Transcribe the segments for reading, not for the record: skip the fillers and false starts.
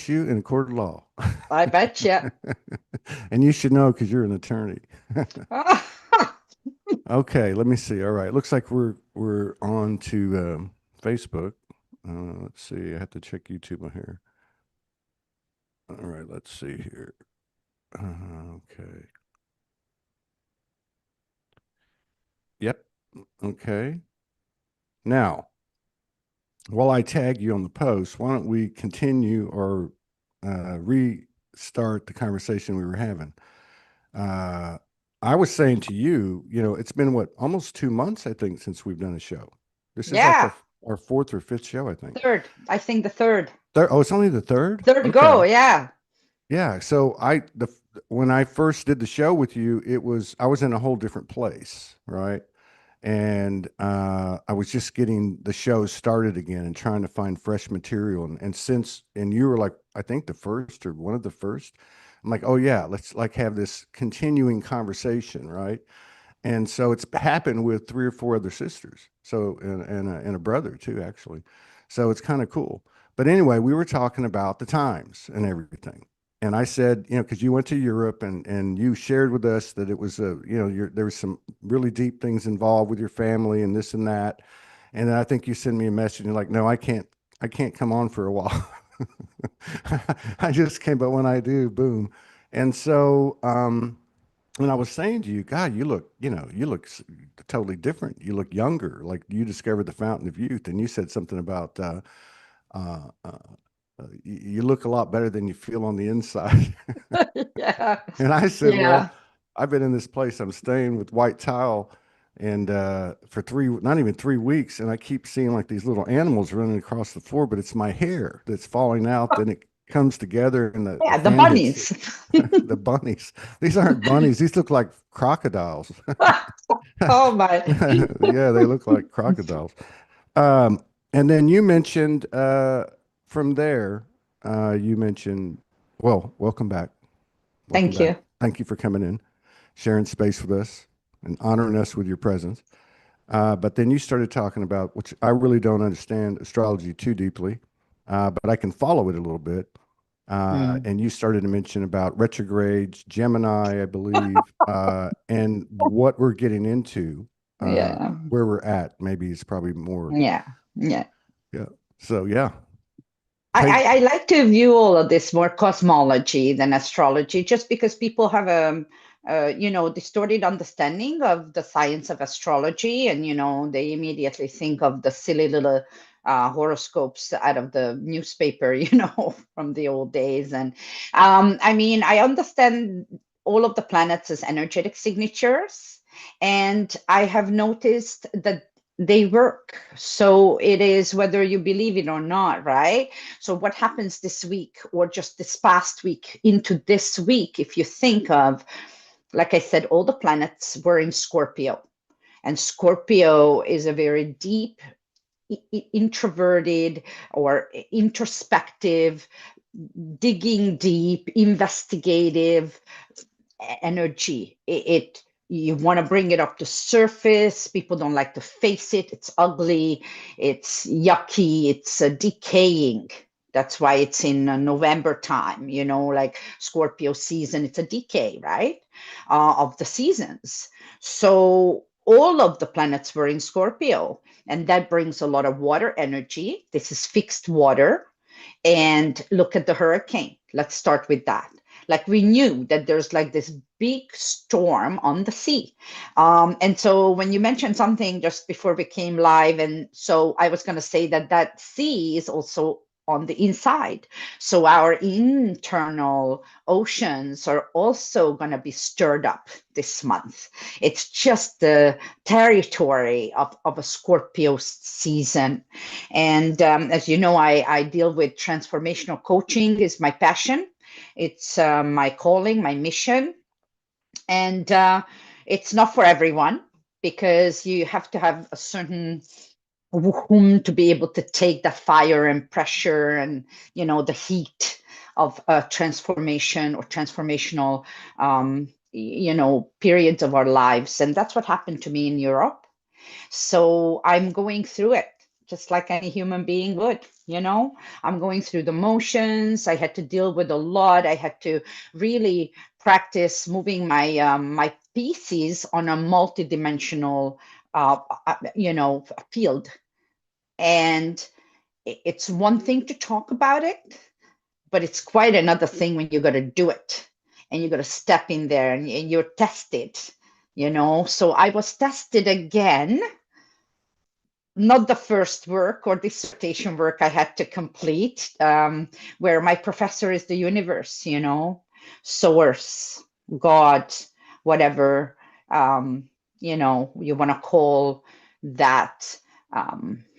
against you in a court of law. I bet you. And you should know because you're an attorney. Okay, let me see. All right, looks like we're on to Facebook. Let's see. I have to check YouTube here. All right, let's see here. Okay. Yep. Okay. Now, while I tag you on the post, why don't we continue or restart the conversation we were having? Uh, I was saying to you, it's been what, almost 2 months, I think, since we've done a show. This is like Yeah, our fourth or fifth show, I think. third. I think the third. Third, oh, it's only the third? Third go, Okay. yeah. Yeah. So when I first did the show with you, I was in a whole different place, right? And I was just getting the show started again and trying to find fresh material. And you were like, I think the first or one of the first. I'm like, oh yeah, let's like have this continuing conversation, right? And so it's happened with three or four other sisters. So and a brother too, actually. So it's kind of cool. But anyway, we were talking about the times and everything. And I said, because you went to Europe and you shared with us that it was there was some really deep things involved with your family and this and that. And then I think you sent me a message and you're like, no, I can't come on for a while. I just came, but when I do, boom. And so and I was saying to you, God, you look totally different. You look younger, like you discovered the fountain of youth. And you said something about uh, uh, you look a lot better than you feel on the inside. Yeah. And I said, well, Yeah. I've been in this place. I'm staying with white tile, and for not even 3 weeks, and I keep seeing like these little animals running across the floor, but it's my hair that's falling out. Then it comes together, and the Yeah, the fan hits bunnies. the bunnies. These aren't bunnies. These look like crocodiles. Oh my. Yeah, they look like crocodiles. Um, and then you mentioned from there, you mentioned, well, welcome back. Welcome Thank back. you. Thank you for coming in, sharing space with us, and honoring us with your presence. But then you started talking about, which I really don't understand astrology too deeply, but I can follow it a little bit. Mm. And you started to mention about retrogrades, Gemini, I believe, and what we're getting into, Yeah. where we're at. Maybe it's probably more. Yeah. Yeah. Yeah. So yeah, I, take. I, I like to view all of this more cosmology than astrology, just because people have distorted understanding of the science of astrology, and they immediately think of the silly little horoscopes out of the newspaper, from the old days. And I mean, I understand all of the planets as energetic signatures, and I have noticed that they work. So it is whether you believe it or not, right? So what happens this week or just this past week into this week, if you think of, like I said, all the planets were in Scorpio. And Scorpio is a very deep, introverted or introspective, digging deep, investigative energy. It you want to bring it up to surface. People don't like to face it. It's ugly. It's yucky. It's decaying. That's why it's in November time, like Scorpio season. It's a decay, right? Of the seasons. So all of the planets were in Scorpio, and that brings a lot of water energy. This is fixed water. And look at the hurricane. Let's start with that. Like we knew that there's like this big storm on the sea. And so when you mentioned something just before we came live, and so I was going to say that that sea is also on the inside. So our internal oceans are also going to be stirred up this month. It's just the territory of a Scorpio season. And as you know, I deal with transformational coaching is my passion. It's my calling, my mission. And it's not for everyone because you have to have a certain whom to be able to take the fire and pressure and, the heat of transformation or transformational, periods of our lives. And that's what happened to me in Europe. So I'm going through it just like any human being would. you know. I'm going through the motions. I had to deal with a lot. I had to really practice moving my pieces on a multidimensional field. And it's one thing to talk about it, but it's quite another thing when you got to do it and you got to step in there and you're tested, you know. So I was tested again, not the first work or dissertation work I had to complete, where my professor is the universe, you know, source, God, whatever, you want to call that,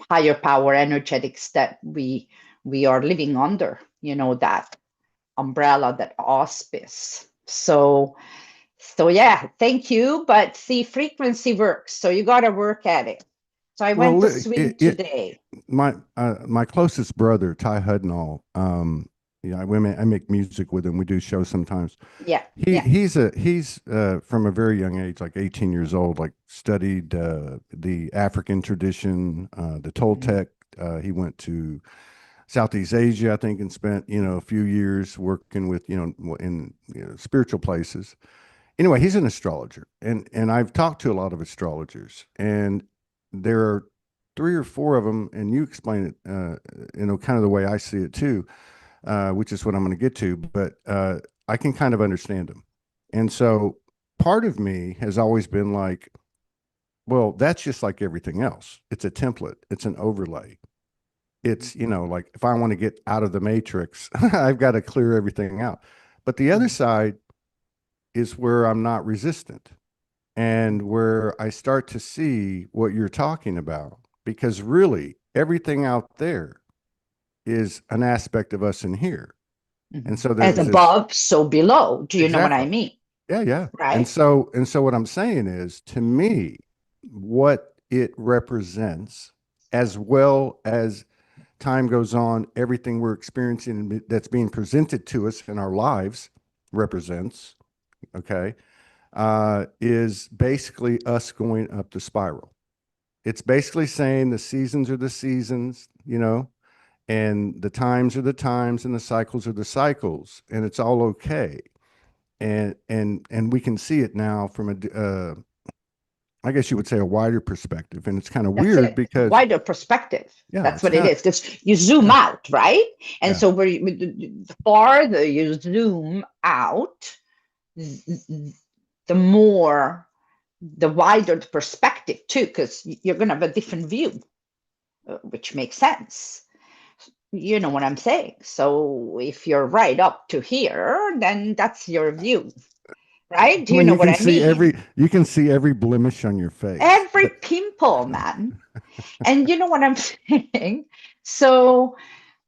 higher power energetics that we are living under, you know, that umbrella, that auspice. So yeah, thank you. But see, frequency works, so you got to work at it. So I went Well, to swim today. my closest brother, Ty Hudnall, yeah, I make music with him. We do shows sometimes. Yeah, He yeah. he's from a very young age, like 18 years old, like studied the African tradition, the Mhm, Toltec. He went to Southeast Asia, I think, and spent a few years working with in spiritual places. Anyway, he's an astrologer, and I've talked to a lot of astrologers, and there are three or four of them, and you explain it, kind of the way I see it too, which is what I'm going to get to. But I can kind of understand them, and so part of me has always been like, well, that's just like everything else. It's a template. It's an overlay. mhm, It's like if I want to get out of the matrix, I've got to clear everything out. But the other mhm, side is where I'm not resistant and where I start to see what you're talking about. Because really, everything out there is an aspect of us in here. And mhm. so As there's this above, so below. Do you know what I exactly. mean? Yeah, yeah. And Right? so what I'm saying is to me, what it represents, as well as time goes on, everything we're experiencing that's being presented to us in our lives represents, okay, is basically us going up the spiral. It's basically saying the seasons are the seasons, and the times are the times and the cycles are the cycles, and it's all okay. And we can see it now from I guess you would say a wider perspective. And it's kind of That's weird it. because Wider perspective. yeah, That's it's what it kind of is. Because you zoom yeah, out, right? And yeah. so the farther you zoom out, the more, the wider the perspective too, because you're going to have a different view, which makes sense. You know what I'm saying? So if you're right up to here, then that's your view, right? Do I you mean, know what I mean? you can see every blemish on your face. Every pimple, man. And you know what I'm saying? So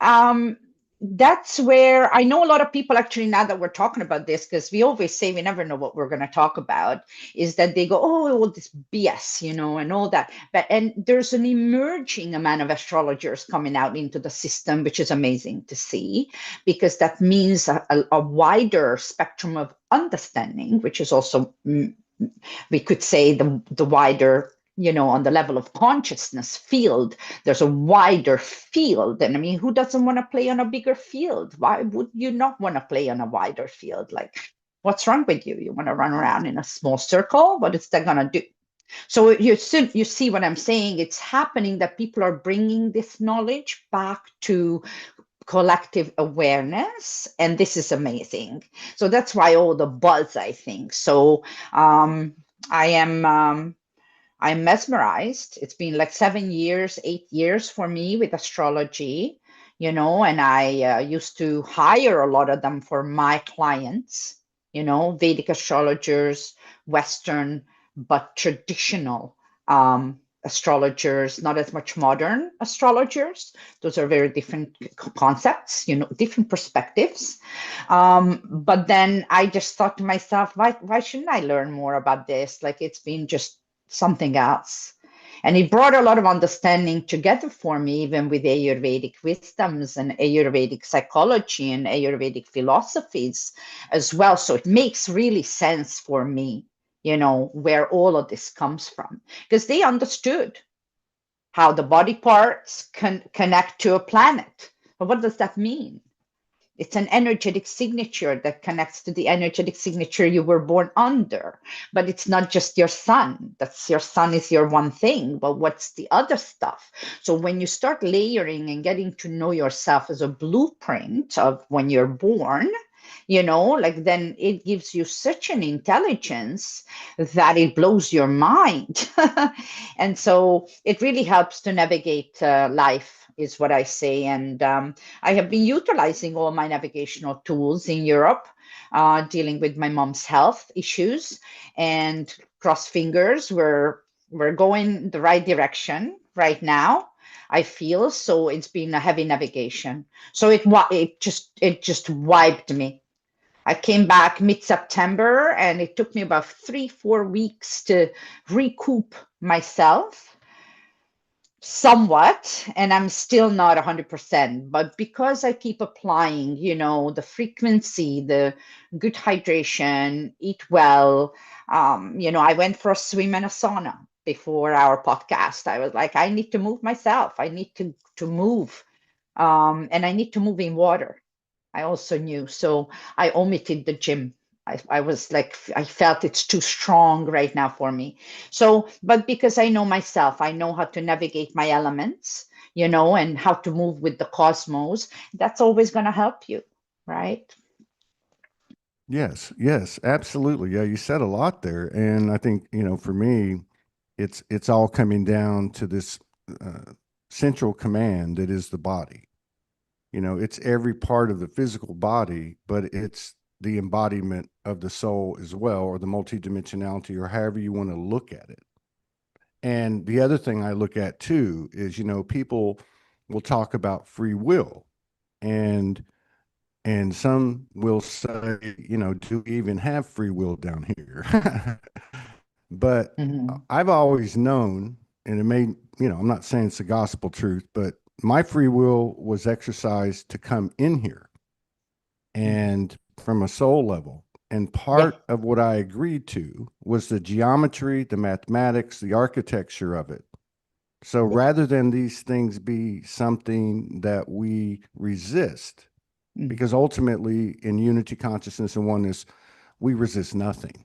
um, that's where I know a lot of people actually, now that we're talking about this, because we always say we never know what we're going to talk about, is that they go, oh, well, this BS, you know, and all that. And there's an emerging amount of astrologers coming out into the system, which is amazing to see, because that means a wider spectrum of understanding, which is also, we could say, the wider, you know, on the level of consciousness field, there's a wider field. And I mean, who doesn't want to play on a bigger field? Why would you not want to play on a wider field? Like, what's wrong with you? You want to run around in a small circle? What is that going to do? So you see what I'm saying? It's happening that people are bringing this knowledge back to collective awareness, and this is amazing. So that's why all the buzz, I think. So I am I'm mesmerized. It's been like 7 years, 8 years for me with astrology, you know, and I used to hire a lot of them for my clients, you know, Vedic astrologers, Western, but traditional astrologers, not as much modern astrologers. Those are very different concepts, you know, different perspectives. But then I just thought to myself, why shouldn't I learn more about this? Like, it's been just something else. And it brought a lot of understanding together for me, even with Ayurvedic wisdoms and Ayurvedic psychology and Ayurvedic philosophies as well. So it makes really sense for me, you know, where all of this comes from, because they understood. how the body parts connect to a planet. But what does that mean? It's an energetic signature that connects to the energetic signature you were born under. But it's not just your sun. That's your sun is your one thing. But what's the other stuff? So when you start layering and getting to know yourself as a blueprint of when you're born, like then it gives you such an intelligence that it blows your mind. And so it really helps to navigate life, is what I say. And I have been utilizing all my navigational tools in Europe, dealing with my mom's health issues, and cross fingers, we're going the right direction right now. I feel so. It's been a heavy navigation. So it just wiped me. I came back mid-September, and it took me about 3-4 weeks to recoup myself somewhat, and I'm still not 100%. But because I keep applying, the frequency, the good hydration, eat well, I went for a swim and a sauna before our podcast. I was like, I need to move myself. I need to move, and I need to move in water. I also knew. So I omitted the gym. I was like, I felt it's too strong right now for me. So, but because I know myself, I know how to navigate my elements, and how to move with the cosmos, that's always going to help you, right? Yes, yes, absolutely. Yeah, you said a lot there, and I think for me, it's all coming down to this uh, central command that is the body. It's every part of the physical body, but it's the embodiment of the soul as well, or the multidimensionality, or however you want to look at it. And the other thing I look at too is, people will talk about free will, and some will say, do we even have free will down here? But Hmm. I've always known, and it may, I'm not saying it's the gospel truth, but my free will was exercised to come in here Hmm. and from a soul level. And Yeah. part of what I agreed to was the geometry, the mathematics, the architecture of it. So Yeah. rather than these things be something that we resist, Hmm. because ultimately in unity consciousness and oneness, we resist nothing.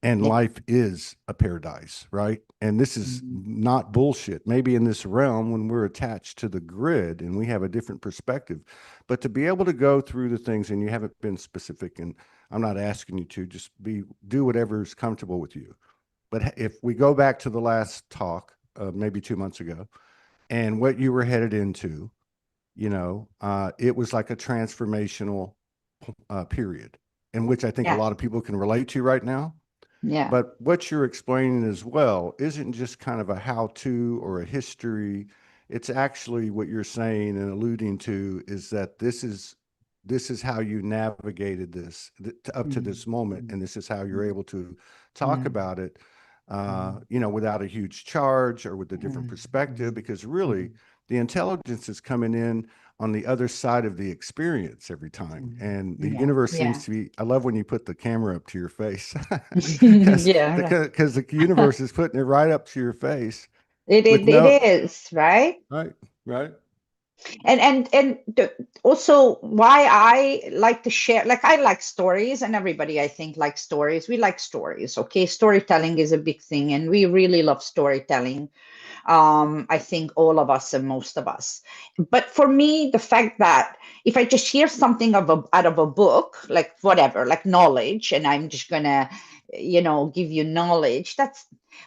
And Yeah. life is a paradise, right? And this is Hmm. not bullshit. Maybe in this realm, when we're attached to the grid and we have a different perspective, but to be able to go through the things, and you haven't been specific, and I'm not asking you to just do whatever is comfortable with you. But if we go back to the last talk, maybe 2 months ago, and what you were headed into, it was like a transformational period in which I think a Yeah. lot of people can relate to right now. Yeah. But what you're explaining as well isn't just kind of a how to or a history. It's actually what you're saying and alluding to is that this is how you navigated this up to Hmm. this moment, and this is how you're able to talk Yeah. about it, Hmm. without a huge charge or with a different Hmm. perspective, because really the intelligence is coming in on the other side of the experience every time. Hmm. And the Yeah. universe Yeah. seems to be, I love when you put the camera up to your face because Yeah. Right. the universe is putting it right up to your face with It no, is, right? right, right. And also why I like to share, like I like stories, and everybody I think likes stories. We like stories, okay? Storytelling is a big thing, and we really love storytelling. I think all of us and most of us. But for me, the fact that if I just hear something out of a book, like whatever, like knowledge, and I'm just gonna, give you knowledge, that's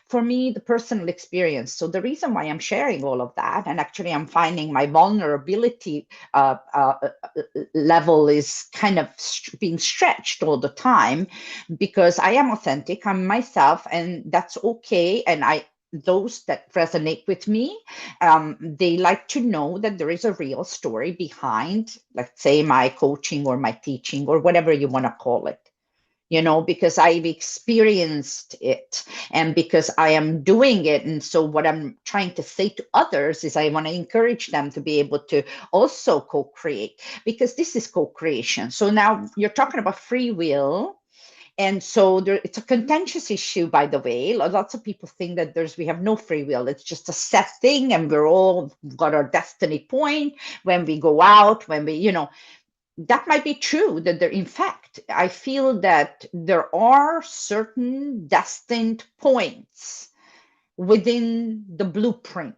for me the personal experience. So the reason why I'm sharing all of that, and actually I'm finding my vulnerability level is kind of being stretched all the time, because I am authentic, I'm myself, and that's okay. And those that resonate with me, they like to know that there is a real story behind, let's say, my coaching or my teaching or whatever you want to call it. Because I've experienced it, and because I am doing it. And so, what I'm trying to say to others is, I want to encourage them to be able to also co create, because this is co creation. So, now you're talking about free will, And so there, it's a contentious issue, by the way. Lots of people think that we have no free will. It's just a set thing, and we're all got our destiny point when we go out, when we, that might be true. That there, in fact, I feel that there are certain destined points within the blueprint.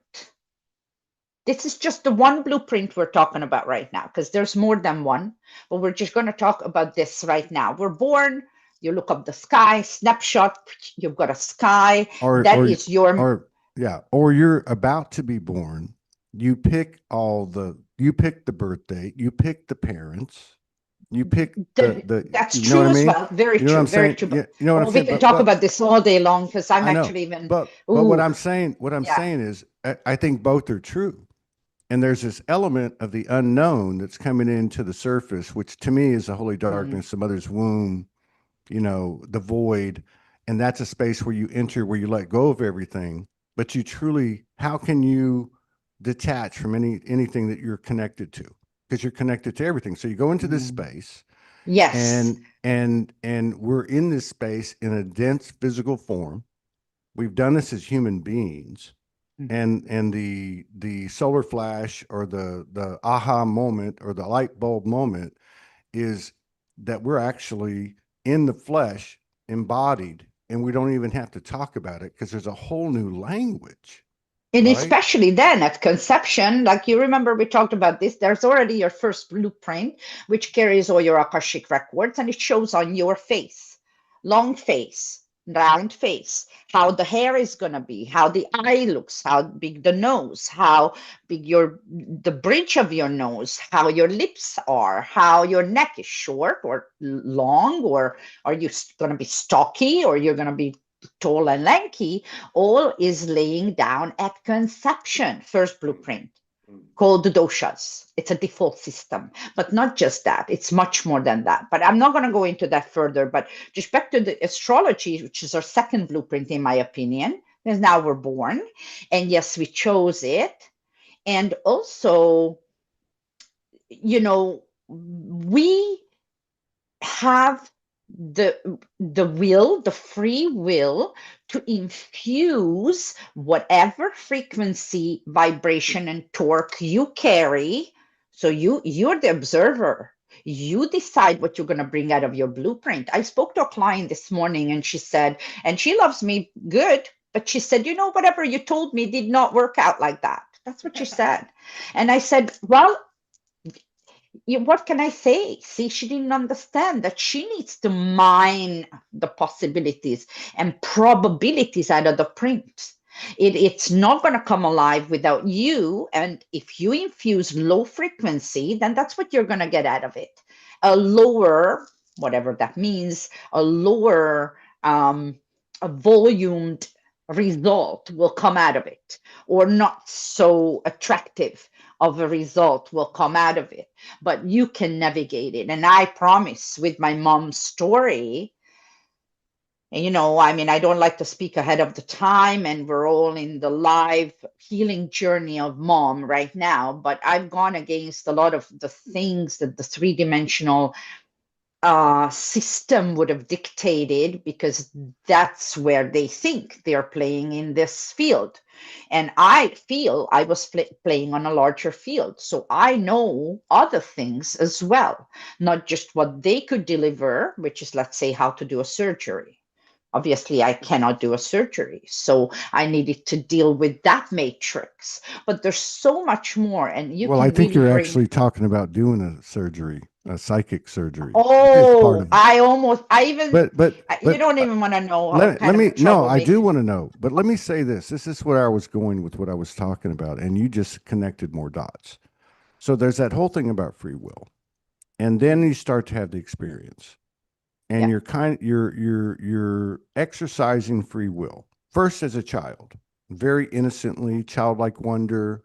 This is just the one blueprint we're talking about right now, because there's more than one, but we're just going to talk about this right now. We're born, you look up the sky, snapshot, you've got a sky. or That or is your or yeah, or you're about to be born. You pick the birth date, you pick the parents, you pick that's you know what I true as mean? well. Very You know what I'm true, very saying? true. Yeah, you know what I'm Oh, we saying? can talk But about this all day long, because I'm I know. actually even, But ooh, what I'm yeah. saying is I think both are true. And there's this element of the unknown that's coming into the surface, which to me is the holy Mm, darkness, the mother's womb, the void. And that's a space where you enter, where you let go of everything. But you truly, how can you detach from anything that you're connected to? Because you're connected to everything. So you go into this mm. space, Yes. and we're in this space in a dense physical form. We've done this as human beings, and the solar flash, or the aha moment, or the light bulb moment, is that we're actually in the flesh, embodied, and we don't even have to talk about it because there's a whole new language, And right? especially then at conception, like you remember we talked about this, there's already your first blueprint, which carries all your Akashic records, and it shows on your face, long face, round face, how the hair is going to be, how the eye looks, how big the nose, how big the bridge of your nose, how your lips are, how your neck is short or long, or are you going to be stocky, or you're going to be tall and lanky. All is laying down at conception, first blueprint, called the doshas. It's a default system, but not just that. It's much more than that. But I'm not going to go into that further. But just back to the astrology, which is our second blueprint, in my opinion, because now we're born. And yes, we chose it. And also, we have the free will to infuse whatever frequency, vibration, and torque you carry. So you're the observer. You decide what you're going to bring out of your blueprint. I spoke to a client this morning, and she said, and she loves me good, but she said, whatever you told me did not work out like that. That's what she said. And I said, well, what can I say? See, she didn't understand that she needs to mine the possibilities and probabilities out of the print. It's not going to come alive without you. And if you infuse low frequency, then that's what you're going to get out of it. A lower, whatever that means, a lower, a volumed result will come out of it, or not so attractive of a result will come out of it, but you can navigate it. And I promise, with my mom's story, I mean, I don't like to speak ahead of the time, and we're all in the live healing journey of mom right now, but I've gone against a lot of the things that the three-dimensional system would have dictated, because that's where they think they're playing in this field. And I feel I was playing on a larger field. So I know other things as well, not just what they could deliver, which is, let's say, how to do a surgery. Obviously, I cannot do a surgery. So I needed to deal with that matrix. But there's so much more, and you Well, I can think really you're bring. actually talking about doing a surgery, a psychic surgery. It's part Oh, of it. I almost, I even, But but you but don't even want to know how let kind let of me, a no, I do troublemaker. want to know. But let me say this. This is where I was going with what I was talking about, and you just connected more dots. So there's that whole thing about free will, and then you start to have the experience, and Yeah. you're exercising free will first as a child, very innocently, childlike wonder,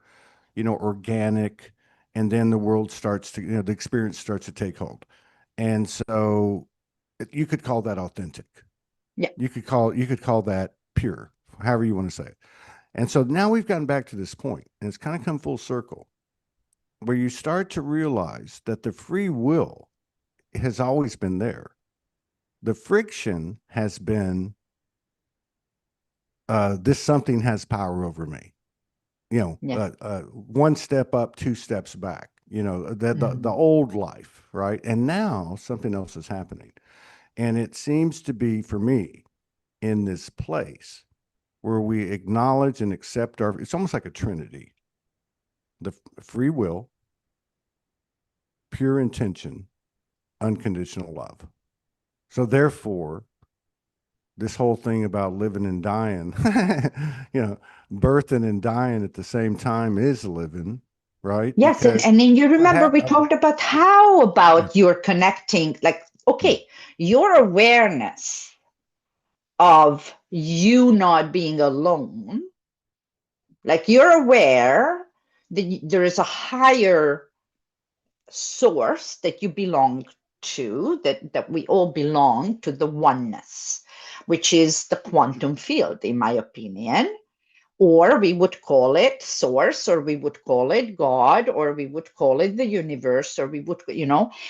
organic, and then the world starts to, the experience starts to take hold, and so you could call that authentic. Yeah. You could call that pure, however you want to say it. And so now we've gotten back to this point, and it's kind of come full circle, where you start to realize that the free will has always been there. The friction has been this something has power over me. Yeah. One step up, two steps back. The Mhm. old life, right? And now something else is happening, and it seems to be for me in this place where we acknowledge and accept our. It's almost like a trinity: the free will, pure intention, unconditional love. So therefore, this whole thing about living and dying, birthing and dying at the same time is living, right? Yes, Because and then you what remember we happened? talked about how Yeah, about you're connecting, like, yeah, okay, your awareness of you not being alone, like you're aware that there is a higher source that you belong to, that we all belong to the oneness, which is the quantum field, in my opinion. Or we would call it source, or we would call it God, or we would call it the universe, or we would,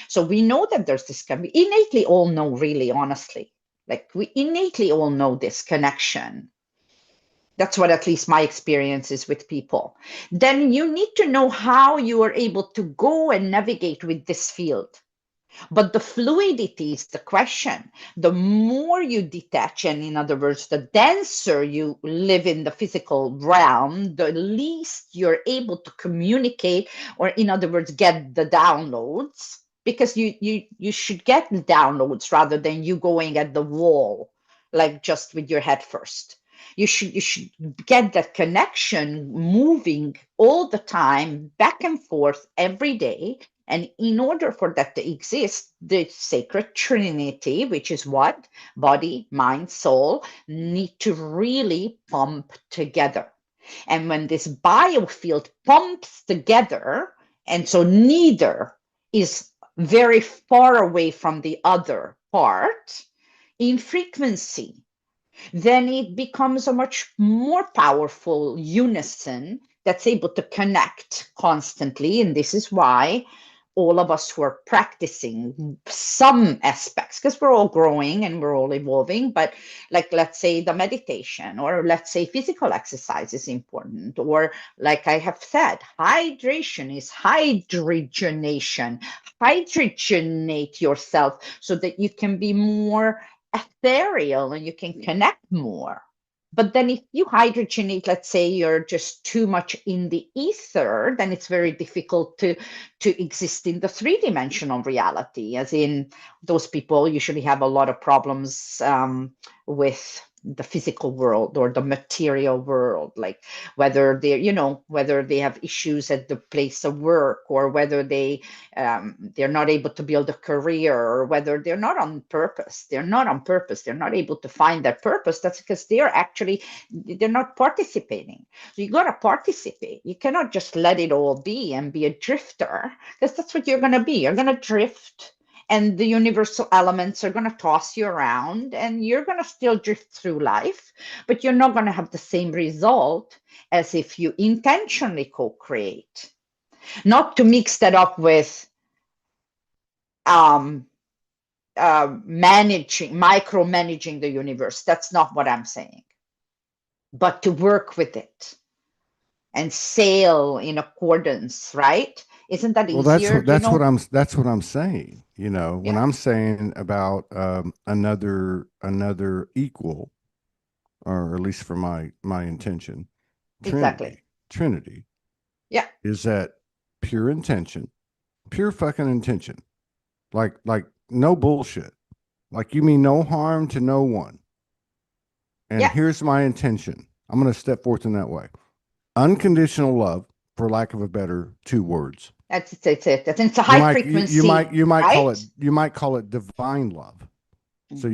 So we know that there's this, we innately all know, really, honestly. Like we innately all know this connection. That's what at least my experience is with people. Then you need to know how you are able to go and navigate with this field. But the fluidity is the question. The more you detach, and in other words, the denser you live in the physical realm, the least you're able to communicate, or in other words, get the downloads. Because you should get the downloads rather than you going at the wall, like just with your head first. You should get that connection moving all the time, back and forth every day. And in order for that to exist, the sacred trinity, which is what? Body, mind, soul, need to really pump together. And when this biofield pumps together, and so neither is very far away from the other part in frequency, then it becomes a much more powerful unison that's able to connect constantly. And this is why all of us who are practicing some aspects, because we're all growing and we're all evolving, but like, let's say the meditation, or let's say physical exercise is important, or like I have said, hydration is hydrogenation. Hydrogenate yourself so that you can be more ethereal and you can connect more. But then if you hydrogenate, let's say you're just too much in the ether, then it's very difficult to exist in the three-dimensional reality. As in, those people usually have a lot of problems with the physical world or the material world, like whether they have issues at the place of work, or whether they're not able to build a career, or whether they're not on purpose. They're not on purpose. They're not able to find that purpose. That's because they're not participating. So you got to participate. You cannot just let it all be and be a drifter, because that's what you're going to be. You're going to drift, and the universal elements are going to toss you around, and you're going to still drift through life, but you're not going to have the same result as if you intentionally co-create. Not to mix that up with um, micromanaging the universe. That's not what I'm saying. But to work with it and sail in accordance, right? Isn't that well, easier? Do you know? that's what I'm saying. When Yeah, I'm saying about another equal, or at least for my intention, exactly. Trinity Yeah, is that pure intention, pure fucking intention, like no bullshit. Like you mean no harm to no one. And yeah. here's my intention. I'm going to step forth in that way. Unconditional love, for lack of a better two words. That's it. It's a You high might frequency, call right? it divine love. So Mhm.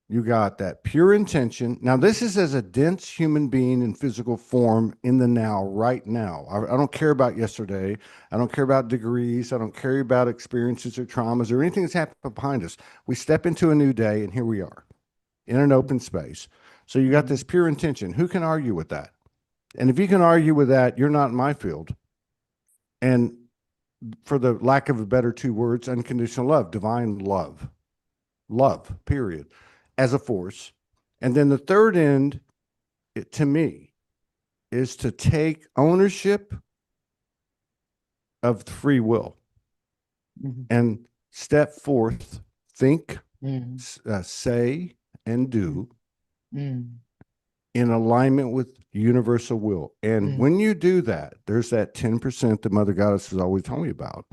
you got that pure intention. Now this is as a dense human being in physical form in the now, right now. I don't care about yesterday. I don't care about degrees. I don't care about experiences or traumas or anything that's happened behind us. We step into a new day, and here we are in an open space. So you got this Mhm. pure intention. Who can argue with that? And if you can argue with that, you're not in my field. And for the lack of a better two words, unconditional love, divine love. love, period, as a force. And then the third end, to me, is to take ownership of free will Mhm. and step forth, think, Mm. say, and Mm. do Mm. in alignment with universal will. And Mm. when you do that, there's that 10% the Mother Goddess has always told me about,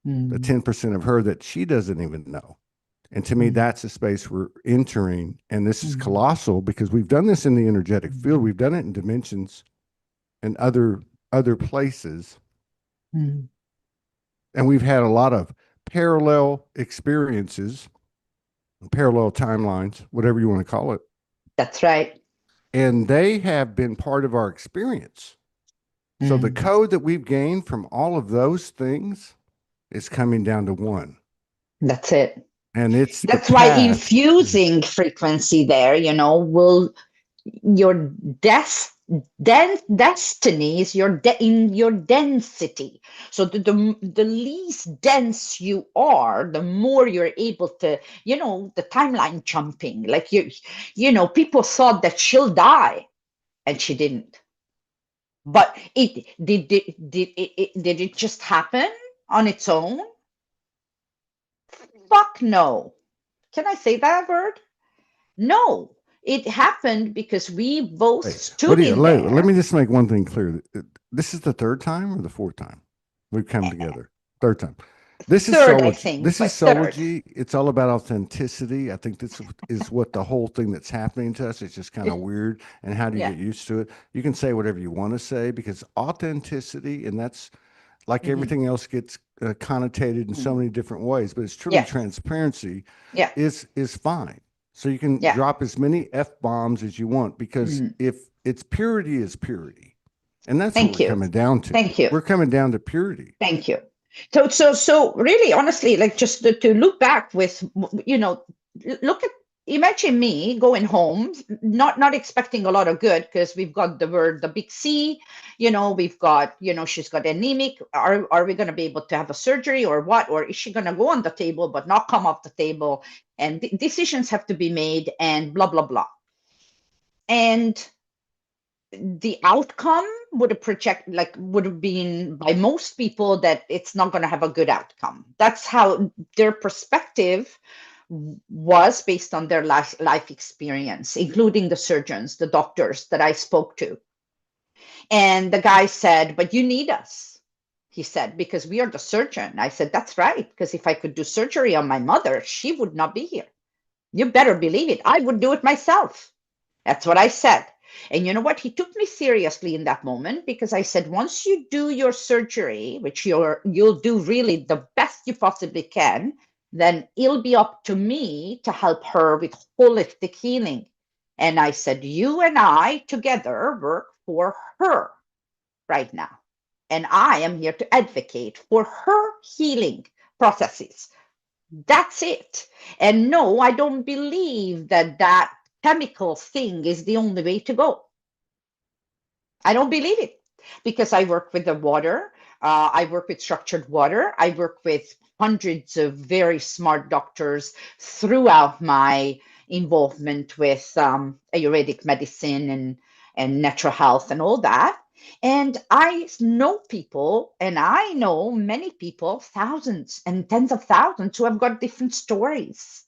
the Mm. 10% of her that she doesn't even know. And to me, Mm. that's a space we're entering. And this is Mm. colossal because we've done this in the energetic field. Mm. We've done it in dimensions and other places. Mm. And we've had a lot of parallel experiences, parallel timelines, whatever you want to call it. That's right. And they have been part of our experience. So the Mm. code that we've gained from all of those things is coming down to one. That's it. And it's the That's why path. infusing frequency there, will your destiny is in your density. So the least dense you are, the more you're able to, the timeline jumping. Like people thought that she'll die, and she didn't. But did it just happen on its own? Fuck no. Can I say that word? No. It happened because we both Hey, what stood do you in let me there. just make one thing clear. This is the third time or the fourth time we've come together. Third time. This is Third, I Soulogy. think, This is but third. Soulogy. It's all about authenticity. I think this is what the whole thing that's happening to us. It's just kind of weird. And how do you Yeah. get used to it? You can say whatever you want to say because authenticity, and that's like Hmm. everything else, gets connotated in so Hmm. many different ways. But it's truly Yeah. transparency Yeah. is fine. So you can Yeah. drop as many f bombs as you want because Mm. if it's purity is purity, and that's what Thank we're you. coming down to. Thank you. We're coming down to purity. Thank you. So really, honestly, like just to look back with, look at, imagine me going home, not expecting a lot of good because we've got the big C, we've got, she's got anemic. Are we going to be able to have a surgery or what? Or is she going to go on the table but not come off the table? And decisions have to be made and blah, blah, blah. And the outcome would have been by most people that it's not going to have a good outcome. That's how their perspective was based on their life experience, including the surgeons, the doctors that I spoke to. And the guy said, but you need us, he said, because we are the surgeon. I said, that's right, because if I could do surgery on my mother, she would not be here. You better believe it, I would do it myself. That's what I said. And you know what? He took me seriously in that moment because I said, once you do your surgery, which you'll do really the best you possibly can, then it'll be up to me to help her with holistic healing. And I said, you and I together work for her right now. And I am here to advocate for her healing processes. That's it. And no, I don't believe that chemical thing is the only way to go. I don't believe it because I work with the water. I work with structured water. I work with hundreds of very smart doctors throughout my involvement with Ayurvedic medicine and natural health and all that. And I know people, and I know many people, thousands and tens of thousands, who have got different stories.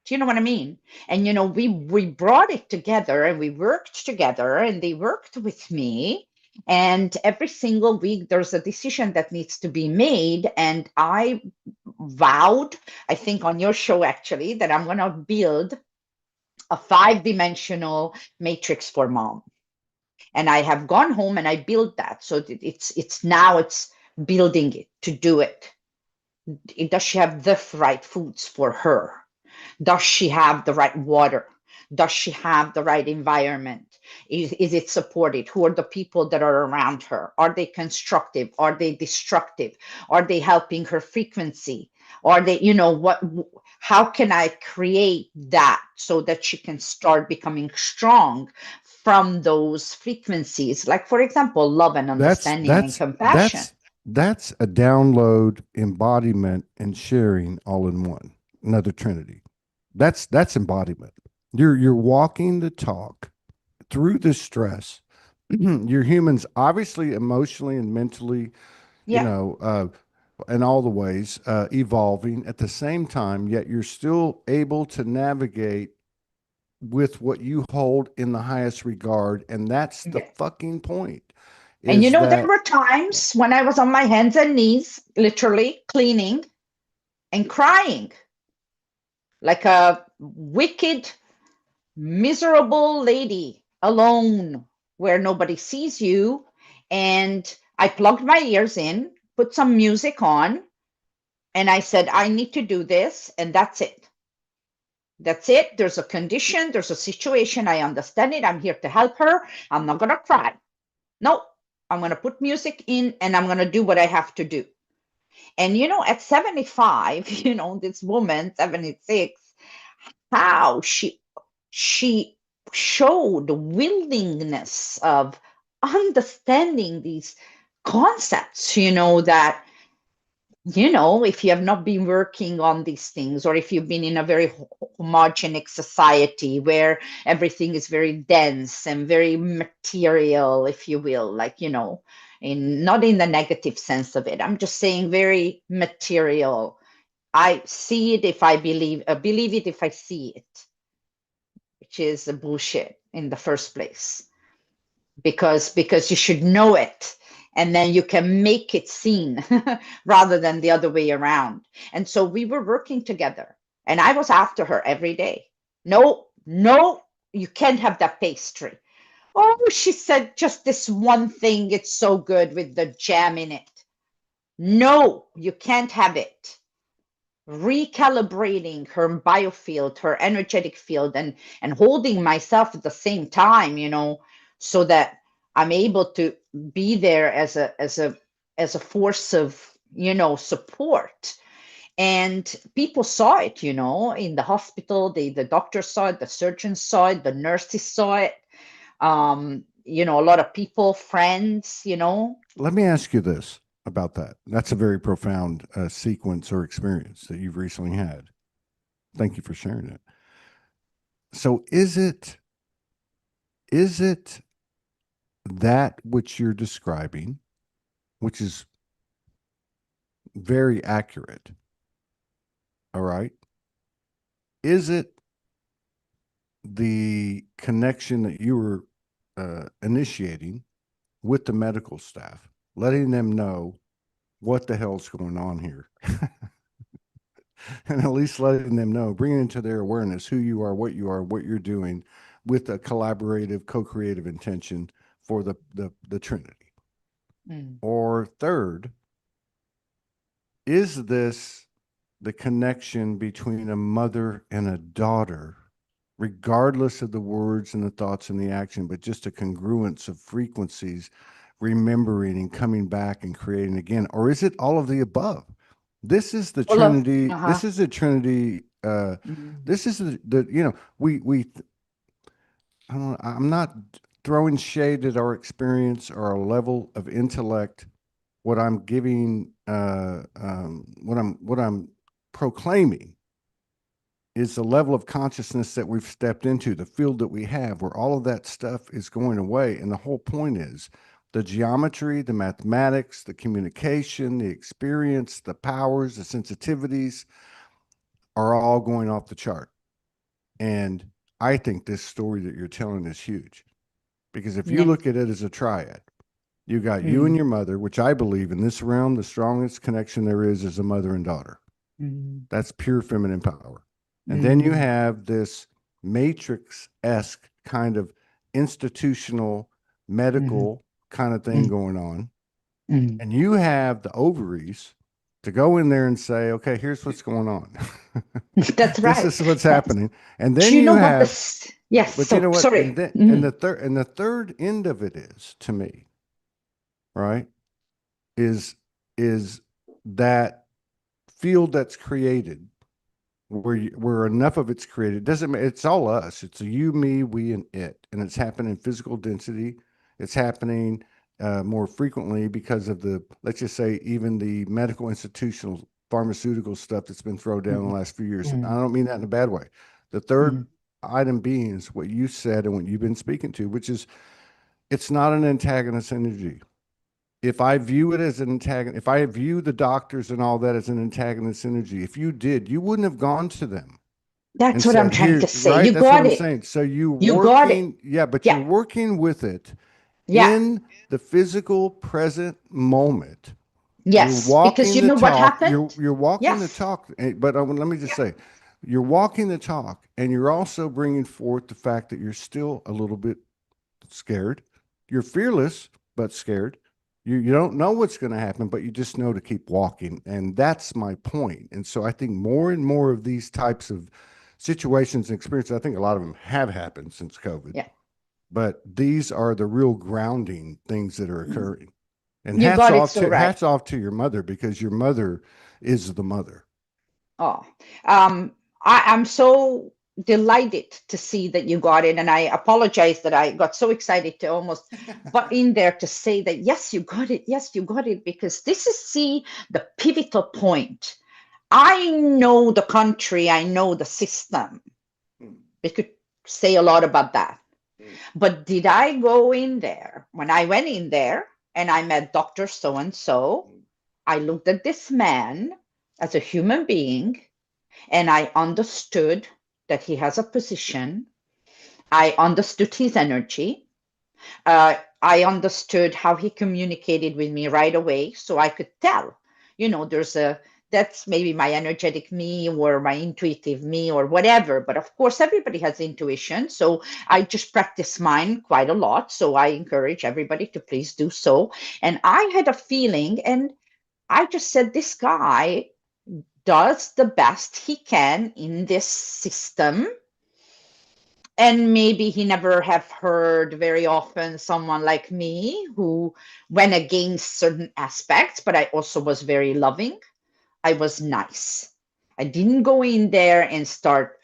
Do you know what I mean? And we brought it together and we worked together and they worked with me. And every single week there's a decision that needs to be made. And I vowed, I think on your show actually, that I'm gonna build a 5-dimensional matrix for mom. And I have gone home and I built that. So it's building it to do it. Does she have the right foods for her? Does she have the right water? Does she have the right environment? Is it supported? Who are the people that are around her? Are they constructive? Are they destructive? Are they helping her frequency? Are they, how can I create that so that she can start becoming strong from those frequencies? Like, for example, love and That's understanding and that's compassion. that's that's a download, embodiment, and sharing all in one. Another Trinity. That's embodiment. You're walking the talk through the stress. You're humans, obviously, emotionally and mentally, you Yeah. know, in all the ways, evolving at the same time, yet you're still able to navigate with what you hold in the highest regard. And that's the Yeah. fucking point And is there that were times when I was on my hands and knees, literally cleaning and crying like a wicked, miserable lady alone where nobody sees you. And I plugged my ears in, put some music on, and I said, I need to do this. And that's it. That's it. There's a condition, there's a situation. I understand it. I'm here to help her. I'm not going to cry. No, I'm going to put music in and I'm going to do what I have to do. And, at 75, this woman, 76, how she showed the willingness of understanding these concepts, that if you have not been working on these things, or if you've been in a very homogenic society where everything is very dense and very material, if you will, like, in not in the negative sense of it. I'm just saying very material. I see it if I believe it if I see it, which is a bullshit in the first place, because you should know it and then you can make it seen rather than the other way around. And so we were working together and I was after her every day. No, no, you can't have that pastry. Oh, she said, just this one thing, it's so good with the jam in it. No, you can't have it. Recalibrating her biofield, her energetic field, and holding myself at the same time, so that I'm able to be there as a force of, support. And people saw it, in the hospital. The doctors saw it, the surgeons saw it, the nurses saw it. A lot of people, friends. let me ask you this about that. That's a very profound sequence or experience that you've recently had. Thank you for sharing it. So is it that which you're describing, which is very accurate? All right. Is it the connection that you were initiating with the medical staff, letting them know what the hell's going on here? And at least letting them know, bringing into their awareness who you are, what you're doing with a collaborative, co-creative intention for the Trinity. Mm. Or third, is this the connection between a mother and a daughter, regardless of the words and the thoughts and the action, but just a congruence of frequencies, remembering and coming back and creating again? Or is it all of the above? This is the All of Trinity. uh-huh. This is the Trinity. Mm. This is we I don't, I'm not throwing shade at our experience or our level of intellect. What I'm giving, what I'm proclaiming is the level of consciousness that we've stepped into, the field that we have, where all of that stuff is going away. And the whole point is the geometry, the mathematics, the communication, the experience, the powers, the sensitivities are all going off the chart. And I think this story that you're telling is huge because if you Yeah. look at it as a triad, you got you and Mm. your mother, which I believe in this realm, the strongest connection there is a mother and daughter. Mm. That's pure feminine power. And then you Mm. have this matrix esque kind of institutional Mhm. medical kind of thing Mm. going on. Mm. And you have the ovaries to go in there and say, okay, here's what's going on. That's This right. is what's That's, happening. And do then you you know what have, this? Yes. but you So know what? sorry. Mhm. And the third end of it is to me, right? Is is that field that's created where enough of it's created doesn't it's all us, it's a you, me, we, and it, and it's happening in physical density. It's happening more frequently because of the, let's just say, even the medical institutional pharmaceutical stuff that's been thrown down in the Mhm. last few years. And I Mhm. don't mean that in a bad way. The third Mhm. item being is what you said and what you've been speaking to, which is it's not an antagonist energy. If I view it as an antagonist, if I view the doctors and all that as an antagonist energy, if you did, you wouldn't have gone to them and That's what I'm said, trying to here, say. right? You That's what got I'm it. saying. So you You got it. working, yeah, but you're Yeah. working with it Yeah. in the physical present moment. You're Yes. Because walking you the know what talk. happened? You're walking the Yes. talk. But let me just say, you're walking the talk, and you're also bringing forth the fact that you're still a little bit scared. You're fearless, but scared. You don't know what's going to happen, but you just know to keep walking. And that's my point. And so I think more and more of these types of situations and experiences, I think a lot of them have happened since COVID, Yeah. but these are the real grounding things that are Mm. occurring. And You got it so right. hats off to your mother, because your mother is the mother. Oh, I'm so delighted to see that you got it. And I apologize that I got so excited to almost butt in there to say that, yes, you got it. Yes, you got it. Because this is, see, the pivotal point. I know the country, I know the system. Mm, We could say a lot about that. mm, But did I go in there? When I went in there and I met Dr. So and so, mm. I looked at this man as a human being and I understood that he has a position. I understood his energy. I understood how he communicated with me right away. So I could tell, there's that's maybe my energetic me or my intuitive me or whatever. But of course, everybody has intuition. So I just practice mine quite a lot. So I encourage everybody to please do so. And I had a feeling, and I just said, this guy does the best he can in this system, and maybe he never have heard very often someone like me who went against certain aspects, but I also was very loving. I was nice. I didn't go in there and start,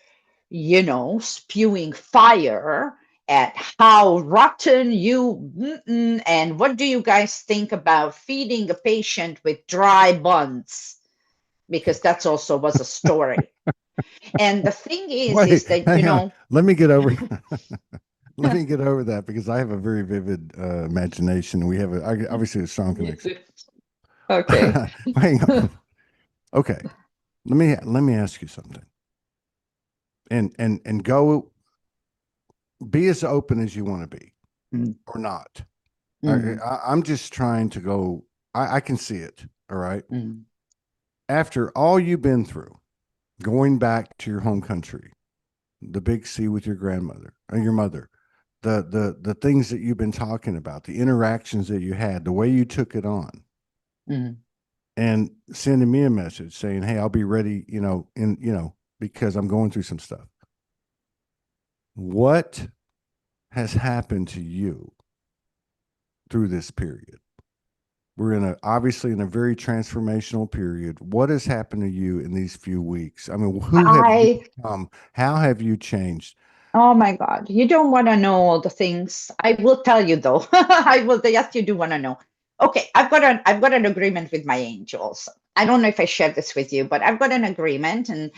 spewing fire at how rotten you, and what do you guys think about feeding a patient with dry buns, because that's also was a story. And the thing is Wait, that, hang on. Let me get over. Let me get over that, because I have a very vivid imagination. We have obviously a strong Me connection. too. Okay. Hang on. Okay. Let me ask you something. And go be as open as you want to be, Mm, or not. mm, I'm just trying to go. I can see it. All right. mm, After all you've been through, going back to your home country, the big C with your grandmother or your mother, the things that you've been talking about, the interactions that you had, the way you took it on, mm. and sending me a message saying, "Hey, I'll be ready," because I'm going through some stuff. What has happened to you through this period? We're obviously in a very transformational period. What has happened to you in these few weeks? I mean, who have you I, become? How have you changed? oh my God, you don't want to know all the things. I will tell you though. I will, yes, you do want to know. Okay, I've got an agreement with my angels. I don't know if I shared this with you, but I've got an agreement, and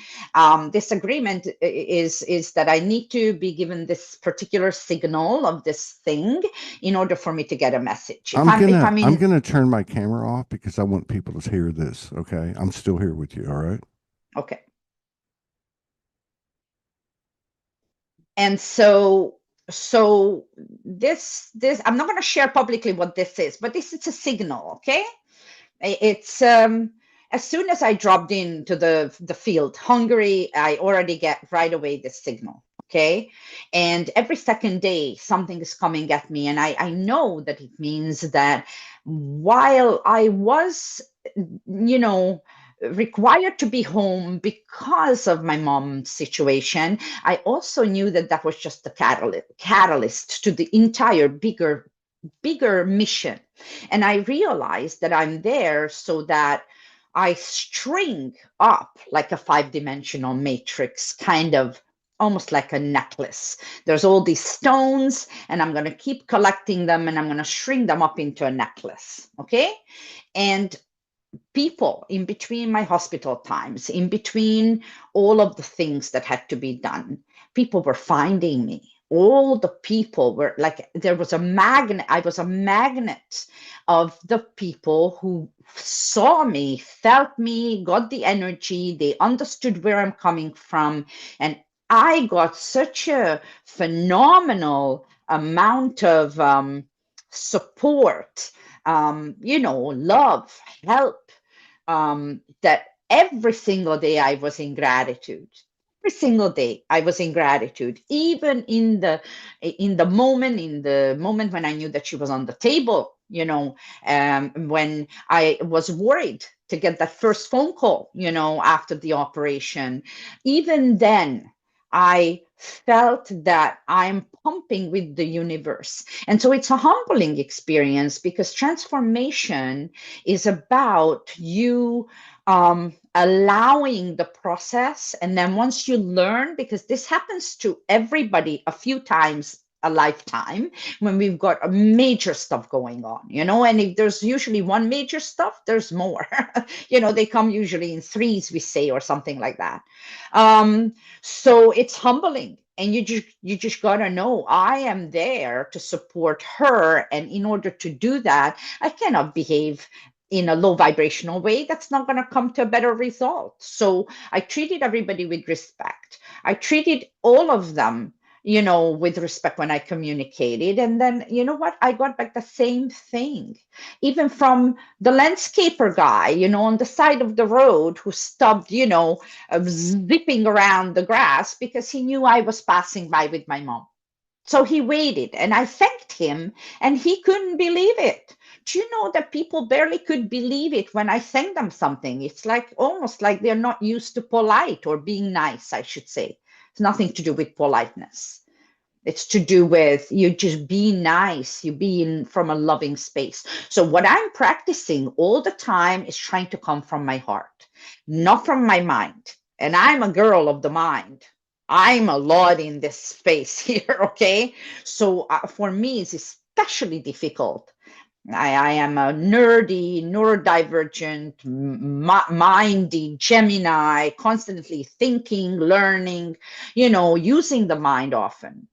this agreement is that I need to be given this particular signal of this thing in order for me to get a message. If I'm I'm in, gonna turn my camera off because I want people to hear this. Okay, I'm still here with you. All right. okay. And so this I'm not going to share publicly what this is, but this is a signal. Okay, it's as soon as I dropped into the field Hungary, I already get right away this signal. Okay, and every second day something is coming at me, and I know that it means that while I was, you know required to be home because of my mom's situation, I also knew that that was just the catalyst to the entire bigger mission. And I realized that I'm there so that I string up like a five-dimensional matrix, kind of almost like a necklace. There's all these stones, and I'm going to keep collecting them, and I'm going to string them up into a necklace. Okay. And people in between my hospital times, in between all of the things that had to be done, people were finding me. All the people were like, there was a magnet. I was a magnet of the people who saw me, felt me, got the energy, they understood where I'm coming from. And I got such a phenomenal amount of support, love, help, that every single day I was in gratitude. Every single day I was in gratitude, even in the moment when I knew that she was on the table, when I was worried to get that first phone call, after the operation. Even then, I felt that I'm pumping with the universe. And so it's a humbling experience, because transformation is about you allowing the process. And then once you learn, because this happens to everybody a few times a lifetime, when we've got a major stuff going on, and if there's usually one major stuff, there's more. They come usually in threes, we say, or something like that. So it's humbling. And you just gotta know I am there to support her. And in order to do that, I cannot behave in a low vibrational way. That's not going to come to a better result. So I treated everybody with respect. I treated all of them, with respect when I communicated. And then, you know what? I got back the same thing, even from the landscaper guy, on the side of the road, who stopped, zipping around the grass because he knew I was passing by with my mom. So he waited, and I thanked him, and he couldn't believe it. Do you know that people barely could believe it when I thanked them something? It's like almost like they're not used to polite or being nice, I should say. It's nothing to do with politeness. It's to do with you just being nice, you being from a loving space. So, what I'm practicing all the time is trying to come from my heart, not from my mind. And I'm a girl of the mind. I'm a lot in this space here, okay? So, for me, it's especially difficult. I am a nerdy, neurodivergent, mindy Gemini, constantly thinking, learning, using the mind often.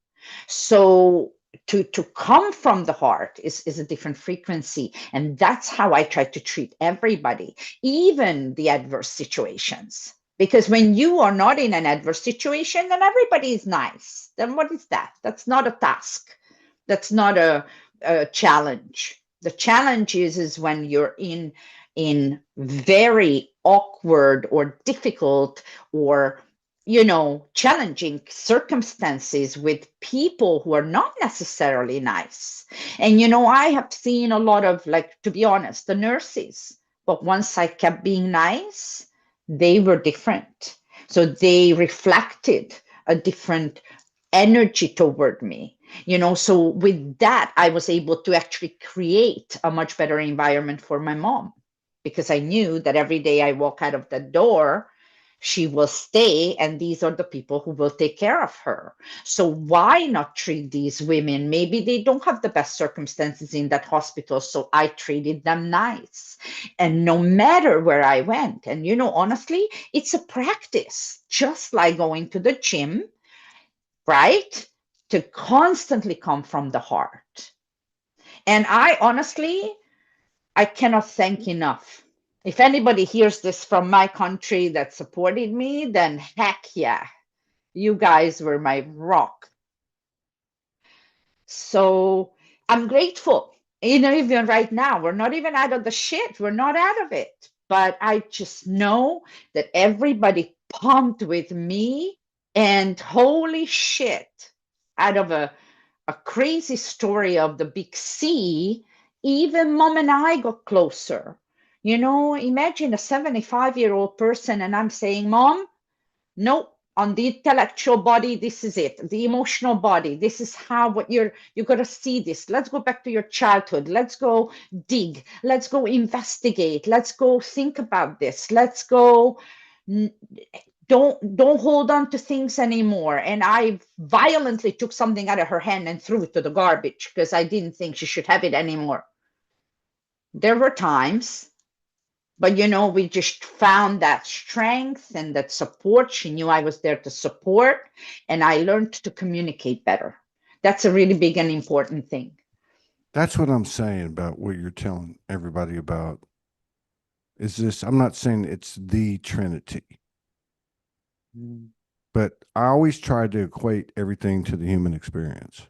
So to come from the heart is a different frequency. And that's how I try to treat everybody, even the adverse situations. Because when you are not in an adverse situation, then everybody is nice. Then what is that? That's not a task. That's not a challenge. The challenge is when you're in very awkward or difficult or challenging circumstances with people who are not necessarily nice. And I have seen a lot of, like, to be honest, the nurses, but once I kept being nice, they were different. So they reflected a different energy toward me. So with that, I was able to actually create a much better environment for my mom, because I knew that every day I walk out of the door, she will stay, and these are the people who will take care of her. So why not treat these women? Maybe they don't have the best circumstances in that hospital, so I treated them nice. And no matter where I went, and honestly, it's a practice, just like going to the gym, right? To constantly come from the heart. And I honestly, I cannot thank enough. If anybody hears this from my country that supported me, then heck yeah, you guys were my rock. So I'm grateful. Even right now, we're not even out of the shit. We're not out of it. But I just know that everybody pumped with me, and holy shit, out of a crazy story of the big sea, even mom and I got closer. Imagine a 75-year-old person, and I'm saying, Mom, no, on the intellectual body, this is it. The emotional body, this is how what you got to see this. Let's go back to your childhood. Let's go dig. Let's go investigate. Let's go think about this. Let's go. Don't hold on to things anymore. And I violently took something out of her hand and threw it to the garbage because I didn't think she should have it anymore. There were times, But we just found that strength and that support. She knew I was there to support, and I learned to communicate better. That's a really big and important thing. That's what I'm saying about what you're telling everybody about. Is this? I'm not saying it's the Trinity, Mm. but I always try to equate everything to the human experience.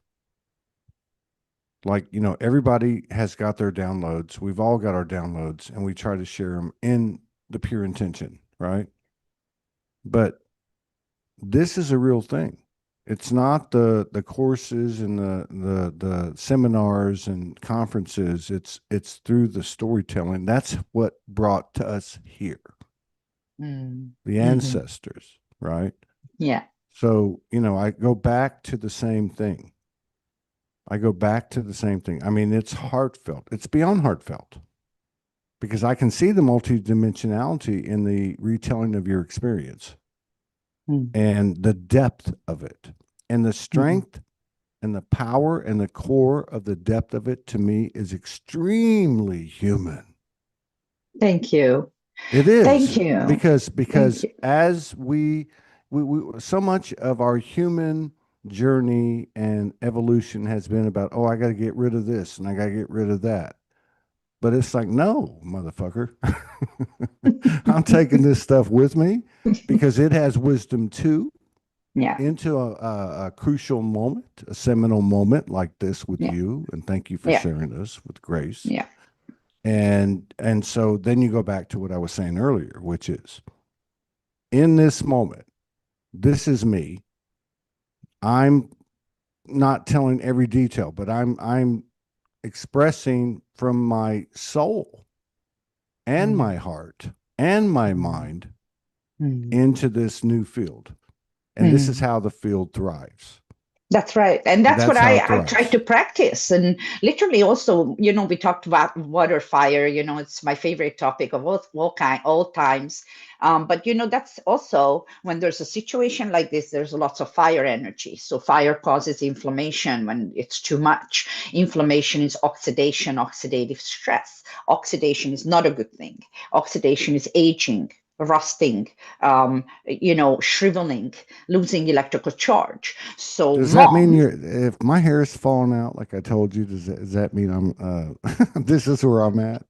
Like, everybody has got their downloads. We've all got our downloads, and we try to share them in the pure intention, right? But this is a real thing. It's not the courses and the seminars and conferences. It's through the storytelling. That's what brought to us here, Mm. the Mhm. ancestors, right? Yeah. So, I go back to the same thing. I go back to the same thing. I mean, it's heartfelt. It's beyond heartfelt because I can see the multidimensionality in the retelling of your experience Mm. and the depth of it and the Mhm. strength and the power and the core of the depth of it to me is extremely human. Thank you. It Thank is you. Thank because you. as we so much of our human journey and evolution has been about, oh, I got to get rid of this and I got to get rid of that. But it's like, no, motherfucker. I'm taking this stuff with me because it has wisdom too Yeah. into a crucial moment, a seminal moment like this with Yeah. you. And thank you for Yeah. sharing this with grace. Yeah. And so then you go back to what I was saying earlier, which is in this moment, this is me. I'm not telling every detail, but I'm expressing from my soul and my Mm. heart and my Mm. mind Mm. into this new field. And this is Mm. how the field thrives. That's right. And that's what That's how it I try to thrives. practice. And literally also, we talked about water, fire, it's my favorite topic of all times. But that's also when there's a situation like this, there's lots of fire energy. So fire causes inflammation when it's too much. Inflammation is oxidation, oxidative stress. Oxidation is not a good thing. Oxidation is aging, rusting, shriveling, losing electrical charge. So Does that mean mom, if my hair is falling out, like I told you, does that mean this is where I'm at?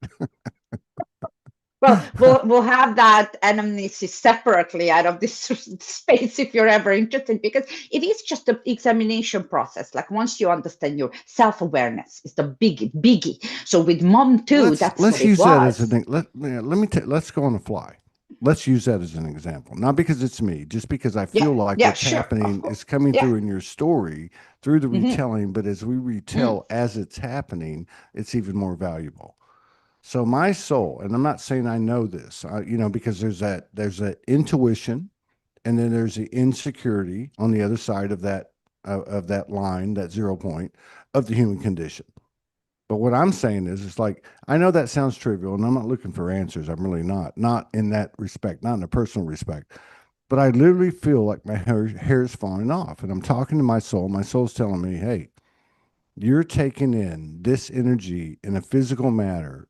well, we'll have that anamnesis separately out of this space if you're ever interested, because it is just an examination process. Like once you understand your self-awareness is the biggie. So with mom too, that's what Let's it use that as was. an let me let's go on the fly. Let's use that as an example. Not because it's me, just because I Yeah, feel like yeah, what's sure, of happening course. is coming Yeah. through in your story through the Mm-hmm. retelling, but as we Mm, retell as it's happening, it's even more valuable. So my soul, and I'm not saying I know this, because there's that intuition, and then there's the insecurity on the other side of that line, that 0 point of the human condition. But what I'm saying is, it's like I know that sounds trivial, and I'm not looking for answers. I'm really not in that respect, not in a personal respect. But I literally feel like my hair is falling off, and I'm talking to my soul. My soul's telling me, "Hey, you're taking in this energy in a physical matter,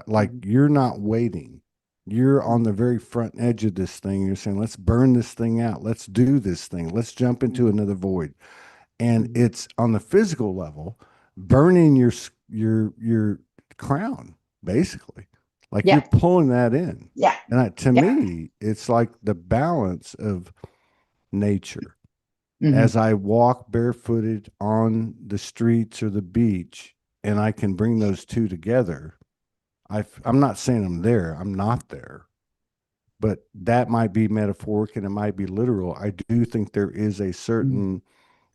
like mm, you're not waiting. You're on mm, the very front edge of this thing. You're saying, let's burn this thing out. Let's do this thing. Let's jump into mm, another void." And mm. it's on the physical level, burning your crown, basically, like you're Yeah, pulling that in. yeah, And to yeah. me, it's like the balance of nature. Mm-hmm. As I walk barefooted on the streets or the beach, and I can bring those two together, I'm not saying I'm there. I'm not there, but that might be metaphoric and it might be literal. I do think there is a Mm. certain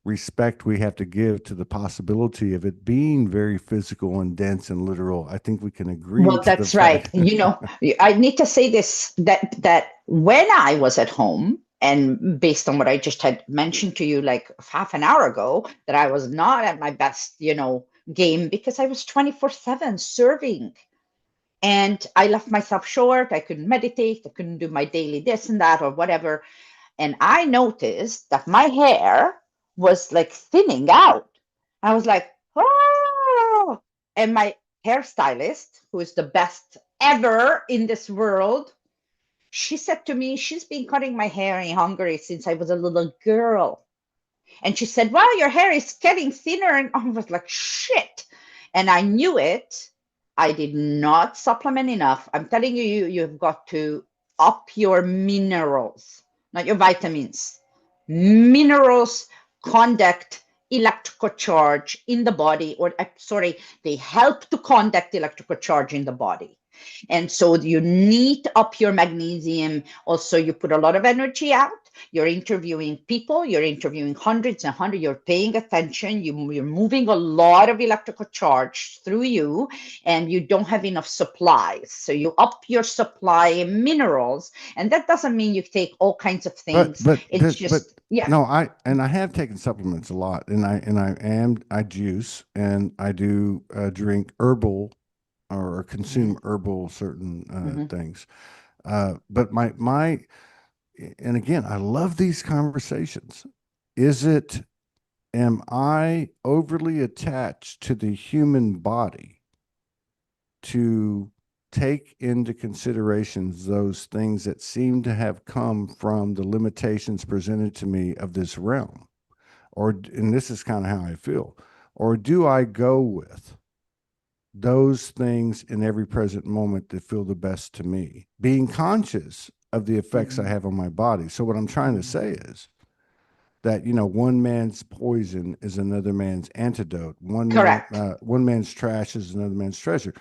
respect we have to give to the possibility of it being very physical and dense and literal. I think we can agree Well, to the that's fact. right. I need to say this, that when I was at home, and based on what I just had mentioned to you like half an hour ago, that I was not at my best, game, because I was 24/7 serving. And I left myself short. I couldn't meditate. I couldn't do my daily this and that or whatever. And I noticed that my hair was like thinning out. I was like, oh. And my hairstylist, who is the best ever in this world. She said to me, she's been cutting my hair in Hungary since I was a little girl. And she said, "Well, your hair is getting thinner." And I was like, shit. And I knew it. I did not supplement enough. I'm telling you, you've got to up your minerals, not your vitamins. Minerals conduct electrical charge in the body, or sorry, they help to conduct electrical charge in the body. And so you need to up your magnesium. Also, you put a lot of energy out. You're interviewing people, you're interviewing hundreds and hundreds, you're paying attention, you're moving a lot of electrical charge through you, and you don't have enough supplies. So you up your supply in minerals. And that doesn't mean you take all kinds of But things. but It's but just, yeah. no, I have taken supplements a lot, and I juice, and I do drink herbal or Mm-hmm. consume herbal certain Mm-hmm. things. But and again, I love these conversations. Is it, am I overly attached to the human body to take into considerations those things that seem to have come from the limitations presented to me of this realm? And this is kind of how I feel. Or do I go with those things in every present moment that feel the best to me, being conscious of the effects I Mm-hmm. have on my body? So, what I'm trying to say is that, one man's poison is another man's antidote. Correct. One man's trash is another man's treasure.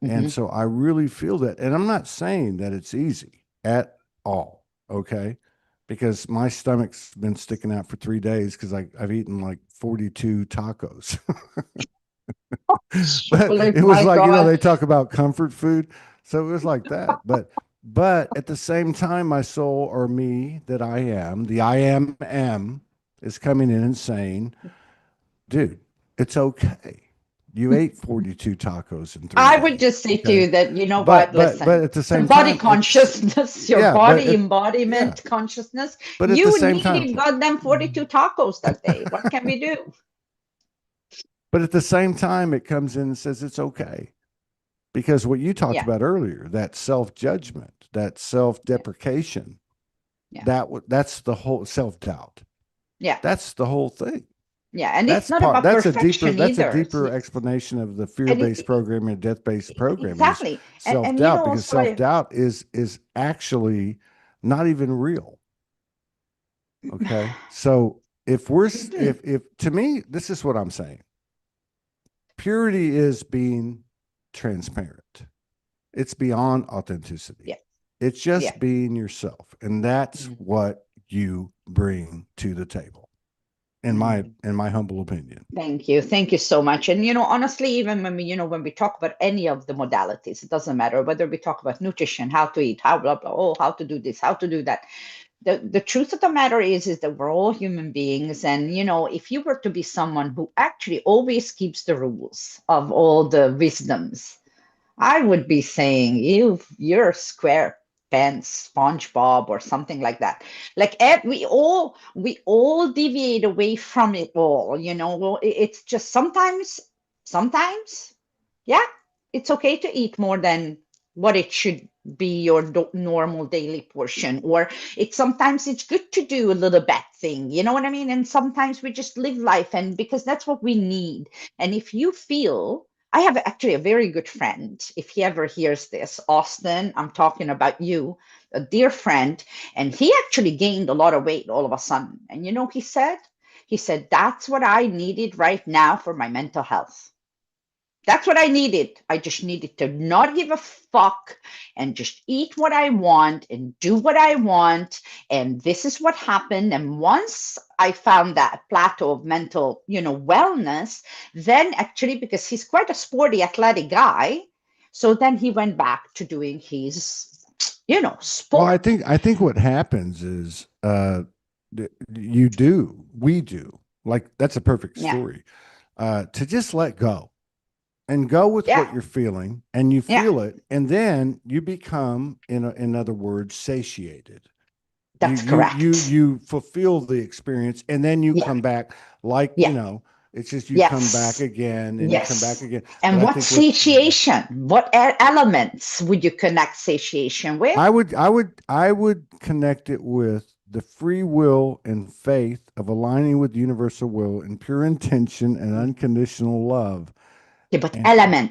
And Mm-hmm. so I really feel that. And I'm not saying that it's easy at all. Okay. Because my stomach's been sticking out for 3 days because I've eaten like 42 tacos. But Like, it was my like, God. they talk about comfort food. So it was like that. But at the same time, my soul, or me that I am, the am is coming in and saying, dude, it's okay. You ate 42 tacos in three I would days. just say to Okay. you that, you know what, But listen, at the the same body time, it's, consciousness, your yeah, but body it, yeah, embodiment consciousness, but at the you same time, needed goddamn 42 tacos that day. What can we do? but at the same time, it comes in and says it's okay. Because what you talked Yeah, about earlier, that self-judgment, that yeah, self-deprecation, yeah, that's the whole self-doubt. yeah, That's the whole thing. yeah. And it's not about perfection That's a either. deeper explanation of the And fear-based programming and death-based programming is exactly. And self-doubt, because also like, self-doubt is actually not even real. Okay. So if to me, this is what I'm saying. Purity is being transparent. It's beyond yeah, authenticity. It's yeah. just being yourself. And that's Mm, what you bring to the table, mm. in my humble opinion. Thank you. Thank you so much. And honestly, even when we talk about any of the modalities, it doesn't matter whether we talk about nutrition, how to eat, how blah blah, oh, how to do this, how to do that. The truth of the matter is that we're all human beings. And if you were to be someone who actually always keeps the rules of all the wisdoms, I would be saying you're square pants SpongeBob or something like that. Like we all deviate away from it all. Well, it's just sometimes, yeah, it's okay to eat more than what it should be your normal daily portion. Or it's good to do a little bad thing. You know what I mean? And sometimes we just live life, and because that's what we need. And if you feel, I have actually a very good friend. If he ever hears this, Austin, I'm talking about you, a dear friend. And he actually gained a lot of weight all of a sudden. And he said? He said, "That's what I needed right now for my mental health. That's what I needed. I just needed to not give a fuck and just eat what I want and do what I want. And this is what happened. And once I found that plateau of mental, wellness, then actually, because he's quite a sporty, athletic guy, so then he went back to doing his, Well, sport." I think what happens is we do, like, that's a perfect Yeah. story. To just let go and go with Yeah. what you're feeling, and you Yeah. feel it, and then you become, in other words, satiated. That's correct. You fulfill the experience, and then you Yeah. come back, like, Yeah. It's just you come back Yes. again and you come back Yes. again. But And I what think with satiation? What elements would you connect satiation with? I would connect it with the free will and faith of aligning with universal will and pure intention and unconditional love Yeah, but and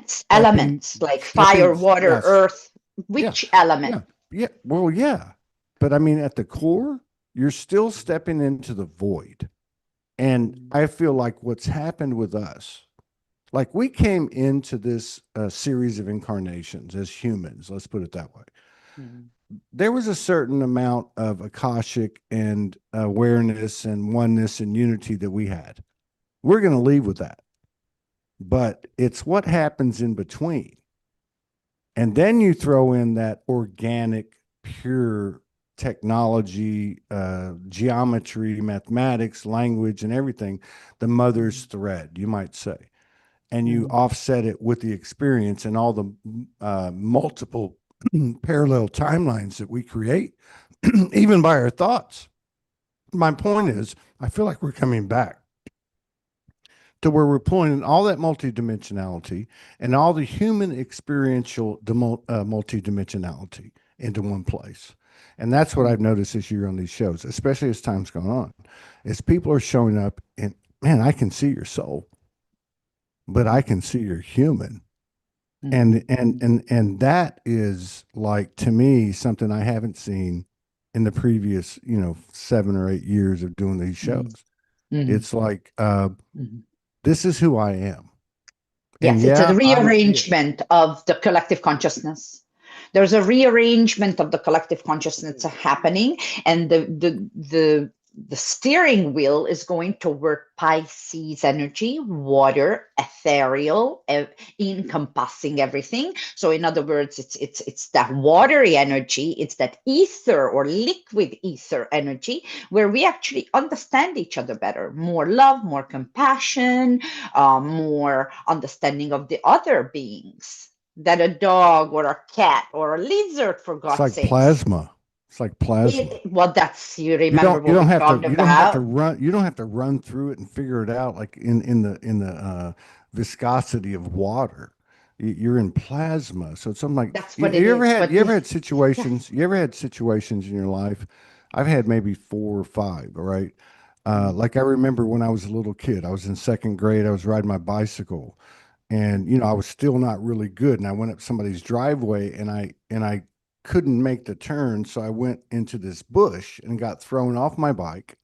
stepping elements like fire, stepping water, yes, earth. yeah, Which element? yeah, yeah. Well, yeah. But I mean at the core, you're still stepping into the void. And I feel like what's happened with us, like we came into this series of incarnations as humans, let's put it that way. Mhm. There was a certain amount of Akashic and awareness and oneness and unity that we had. We're going to leave with that. But it's what happens in between. And then you throw in that organic, pure technology, geometry, mathematics, language, and everything, the mother's thread, you might say. And you Mhm. offset it with the experience and all the multiple parallel timelines that we create, even by our thoughts. My point is, I feel like we're coming back to where we're pulling in all that multidimensionality and all the human experiential multidimensionality into one place. And that's what I've noticed this year on these shows, especially as time's gone on, is people are showing up and man, I can see your soul, but I Mhm. can see you're human. Mhm. And that is like to me something I haven't seen in the previous 7 or 8 years of doing these Mhm. shows. Mhm. It's like Mhm. this is who I am, and Yes, it's a yeah, I yeah, rearrangement of the collective consciousness. There's a rearrangement of the collective consciousness happening, and the steering wheel is going toward Pisces energy, water, ethereal, encompassing everything. So, in other words, it's that watery energy, it's that ether or liquid ether energy where we actually understand each other better, more love, more compassion, more understanding of the other beings than a dog or a cat or a lizard, for it's God's like sakes. plasma. It's like plasma. Well, that's, you You remember don't you what don't we have to talked you don't have to about? run you don't have to run through it and figure it out like in the viscosity of water. You're in plasma, so it's something like That's you, what it you ever is. had But you ever this, had situations you ever had situations in your life. I've had maybe 4 or 5. All right, mm, like I remember when I was a little kid. I was in second grade. I was riding my bicycle, and I was still not really good, and I went up somebody's driveway, and I couldn't make the turn, so I went into this bush and got thrown off my bike,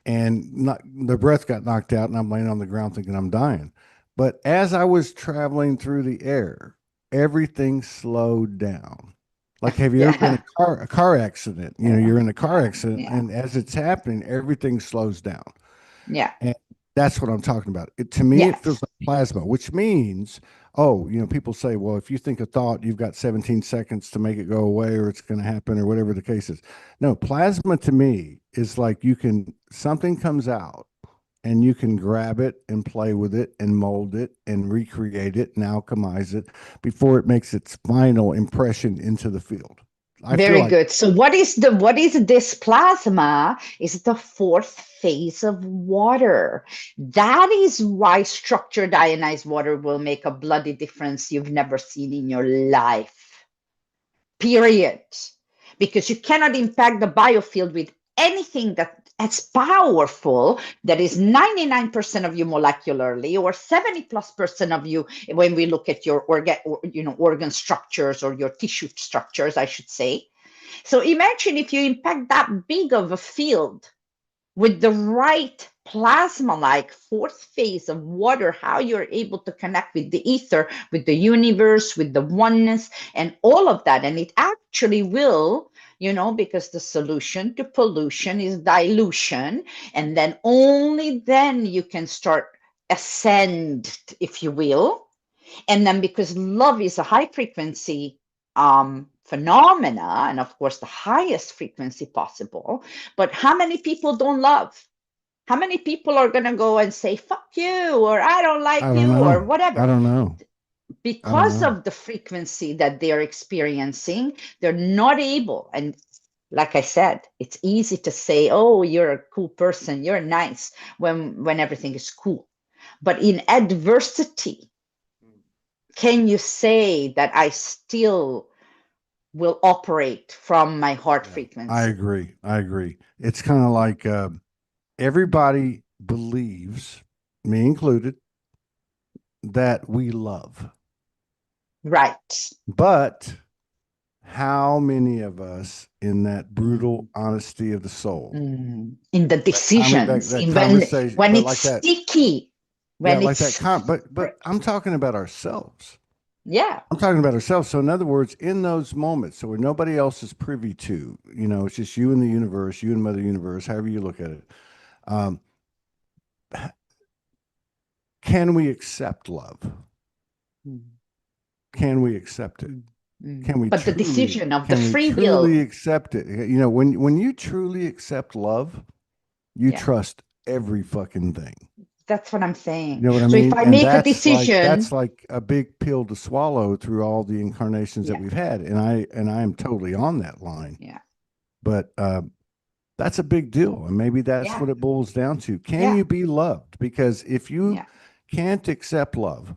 and the breath got knocked out, and I'm laying on the ground thinking I'm dying. But as I was traveling through the air, everything slowed down. Like, have you ever been in yeah, a car accident? yeah, You're in a car yeah, accident, yeah, and as it's happening, everything slows down. yeah, And that's what I'm talking about. To me, it feels yes. like plasma, which means, oh, people say, well, if you think a thought, you've got 17 seconds to make it go away or it's going to happen or whatever the case is. No, plasma to me is like something comes out and you can grab it and play with it and mold it and recreate it and alchemize it before it makes its final impression into the field. I feel Very like good. So what is this plasma? Is the fourth phase of water. That is why structured ionized water will make a bloody difference you've never seen in your life. Period. Because you cannot impact the biofield with anything that's powerful, that is 99% of you molecularly, or 70 plus percent of you when we look at your organ structures, or your tissue structures, I should say. So imagine if you impact that big of a field with the right plasma like fourth phase of water, how you're able to connect with the ether, with the universe, with the oneness, and all of that. And it actually will, because the solution to pollution is dilution. And then only then you can start ascend, if you will. And then because love is a high frequency phenomena, and of course the highest frequency possible, but how many people don't love? How many people are going to go and say fuck you, or I don't I like don't you, or know. I whatever? don't know. I don't Because know. of the frequency that they're experiencing, they're not able. And like I said, it's easy to say, oh, you're a cool person, you're nice, when everything is cool. But in adversity, can you say that I still will operate from my heart Yeah, I frequency? agree. I agree. It's kind of like everybody believes, me included, that we love. Right. But how many of us, in that brutal Mm. honesty of the soul, In the that decisions, that in conversation, when but it's like that, sticky, yeah, when like it's that but I'm talking about ourselves. yeah, I'm talking about ourselves. So in other words, in those moments, so where nobody else is privy to, it's just you and the universe, you and Mother Universe, however you look at it. Um, can we accept love? Mm, Can we accept it? mm, mm. Can we But the truly, decision of the can we free truly will, accept it? When you truly accept love, you yeah, trust every fucking thing. that's what I'm You saying. know what I So if mean? I And make a that's decision, like a big pill to swallow through all the incarnations that yeah, we've had. And I am totally on that line. yeah, But that's a big deal. And maybe that's yeah, what it boils down to. Can yeah, you be loved? Because if you yeah. can't accept love,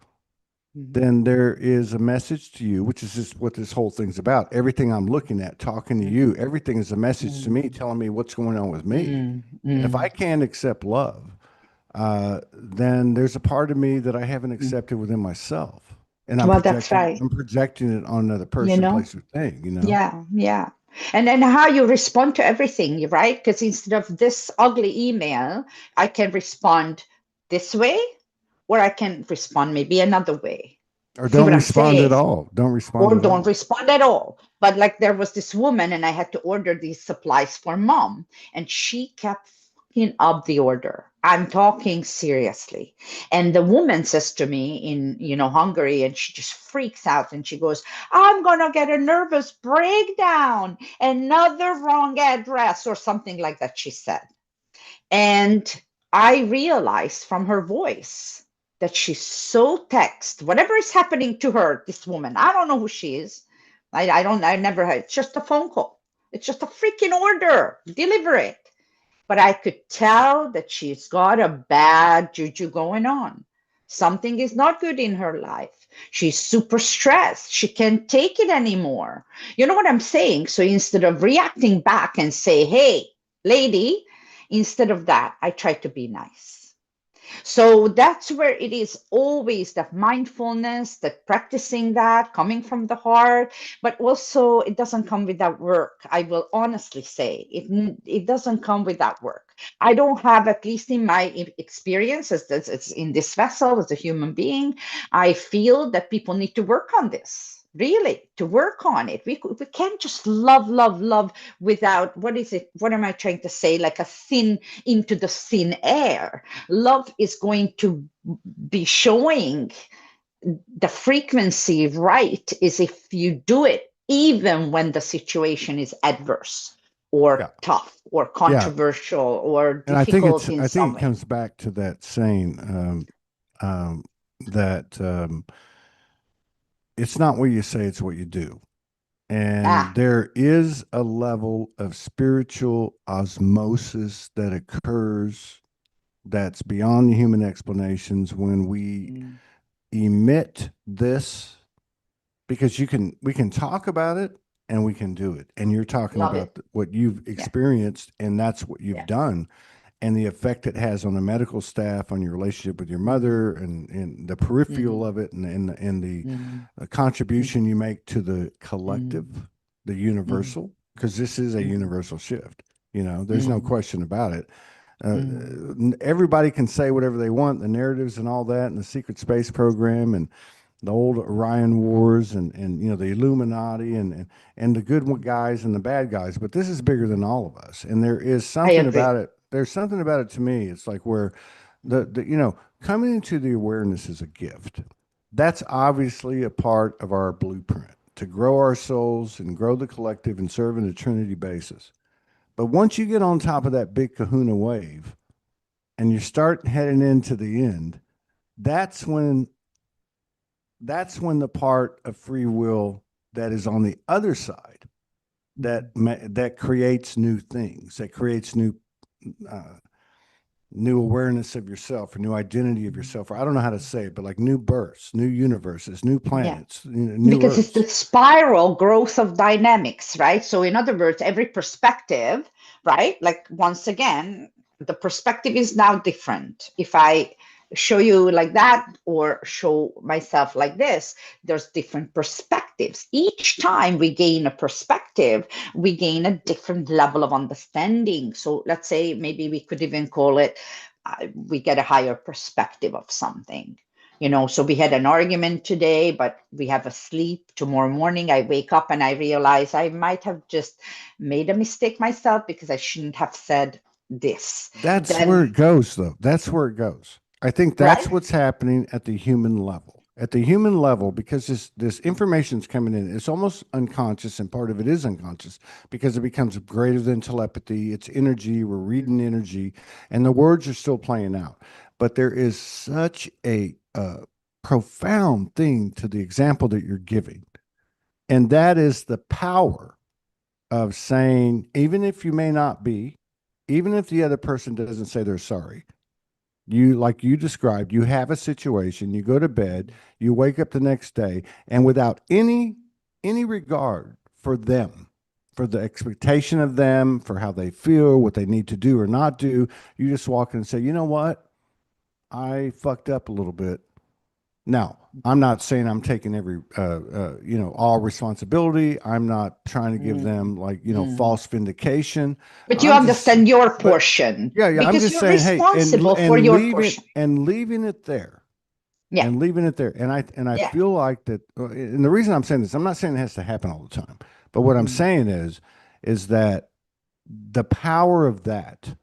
Mhm, then there is a message to you, which is just what this whole thing's about. Everything I'm looking at, talking to you, mhm, everything is a message to me, mm, telling me what's going on with me. mm, And if I mm, can't accept love, then there's a part of me that I haven't mm. accepted within myself, and I'm Well, that's projecting. right. I'm projecting it on another You person, know, place, or thing. yeah, yeah. And then how you respond to everything, right? Because instead of this ugly email, I can respond this way, or I can respond maybe another way. Or See don't what I'm respond at saying? all. Don't respond Or at don't all. respond at all. But like there was this woman, and I had to order these supplies for mom, and she kept fucking up the order. I'm talking seriously. And the woman says to me in, Hungary, and she just freaks out and she goes, I'm gonna get a nervous breakdown, another wrong address, or something like that, she said. And I realized from her voice that she's so text, whatever is happening to her, this woman, I don't know who she is. I never had, it's just a phone call. It's just a freaking order, deliver it. But I could tell that she's got a bad juju going on. Something is not good in her life. She's super stressed. She can't take it anymore. You know what I'm saying? So instead of reacting back and say, hey, lady, instead of that, I try to be nice. So that's where it is always that mindfulness, that practicing that, coming from the heart, but also it doesn't come without work. I will honestly say it doesn't come without work. I don't have, at least in my experience as in this vessel as a human being, I feel that people need to work on this. Really, to work on it. We can't just love, love, love without, what is it? What am I trying to say? Like a thin into the thin air. Love is going to be showing the frequency right is if you do it even when the situation is adverse or Yeah, tough or yeah. controversial or And difficult in I think some it way. comes back to that saying that it's not what you say, it's what you do. And Ah, there is a level of spiritual osmosis that occurs that's beyond the human explanations when we mm, emit this, because we can talk about it and we can do it. And you're talking love about it. what you've Yeah, experienced, and that's what you've yeah. done, and the effect it has on the medical staff, on your relationship with your Mm, mother, and the peripheral mm, of it, and the mm, mm, contribution you make to the collective, mm, the mm, universal, because this is a mm, universal shift. There's no mm, question about it. Uh, mm, Everybody can say whatever they want, the narratives and all that, and the secret space program, and the old Orion Wars, and the Illuminati, and the good guys and the bad guys. But this is bigger than all of us, and there is I something agree. about it. There's something about it to me. It's like where the coming into the awareness is a gift. That's obviously a part of our blueprint to grow our souls and grow the collective and serve in a Trinity basis. But once you get on top of that big kahuna wave and you start heading into the end, that's when that's when the part of free will that is on the other side Mm, that creates new things, that creates new uh, new awareness of yourself, or new identity of yourself, or I don't know how to say it, but like new births, new universes, new Yeah. planets, new Because it's the Earths. spiral growth of dynamics, right? So, in other words, every perspective, right? Like, once again, the perspective is now different. If I show you like that or show myself like this, there's different perspectives. Each time we gain a perspective, we gain a different level of understanding. So, let's say maybe we could even call it we get a higher perspective of something. So we had an argument today, but we have a sleep. Tomorrow morning I wake up and I realize I might have just made a mistake myself because I shouldn't have said this. That's where it Then, goes, though. That's where it goes. I think that's right? what's happening at the human level. At the human level, because this information's coming in, it's almost unconscious, and part of it is unconscious because it becomes greater than telepathy. It's energy. We're reading energy, and the words are still playing out. But there is such a profound thing to the example that you're giving, and that is the power of saying, even if you may not be, even if the other person doesn't say they're sorry, you, like you described, you have a situation, you go to bed, you wake up the next day, and without any regard for them, for the expectation of them, for how they feel, what they need to do or not do, you just walk in and say, you know what? I fucked up a little bit. Now, I'm not saying I'm taking every, all responsibility. I'm not trying to give Mm, them, like, mm. false vindication. But you I'm just, understand your but portion yeah, yeah, I'm because just you're saying, hey, responsible for and your leaving portion. and leaving it there, Yeah, and leaving it there. And I yeah. feel like that. And the reason I'm saying this, I'm not saying it has to happen all the time, but what I'm Mm, saying is that the power of that,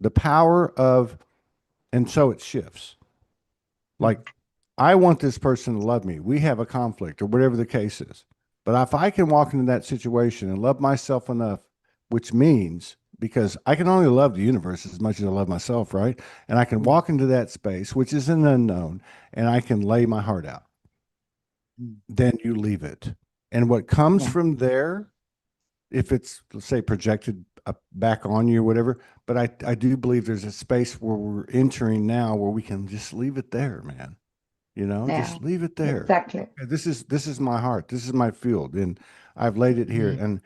the power of, and so it shifts. mm, Like, I want this person to love me. We have a conflict or whatever the case is. But if I can walk into that situation and love myself enough, which means, because I can only love the universe as much as I love myself, right? And I can mm, walk into that space, which is an unknown, and I can lay my heart out. mm. Then you leave it. And what comes Yeah, from there, if it's, let's say, projected back on you or whatever, but I do believe there's a space where we're entering now where we can just leave it there, man. yeah, Just leave it there. exactly. Okay, this is my heart. This is my field, and I've laid it here. Mm, And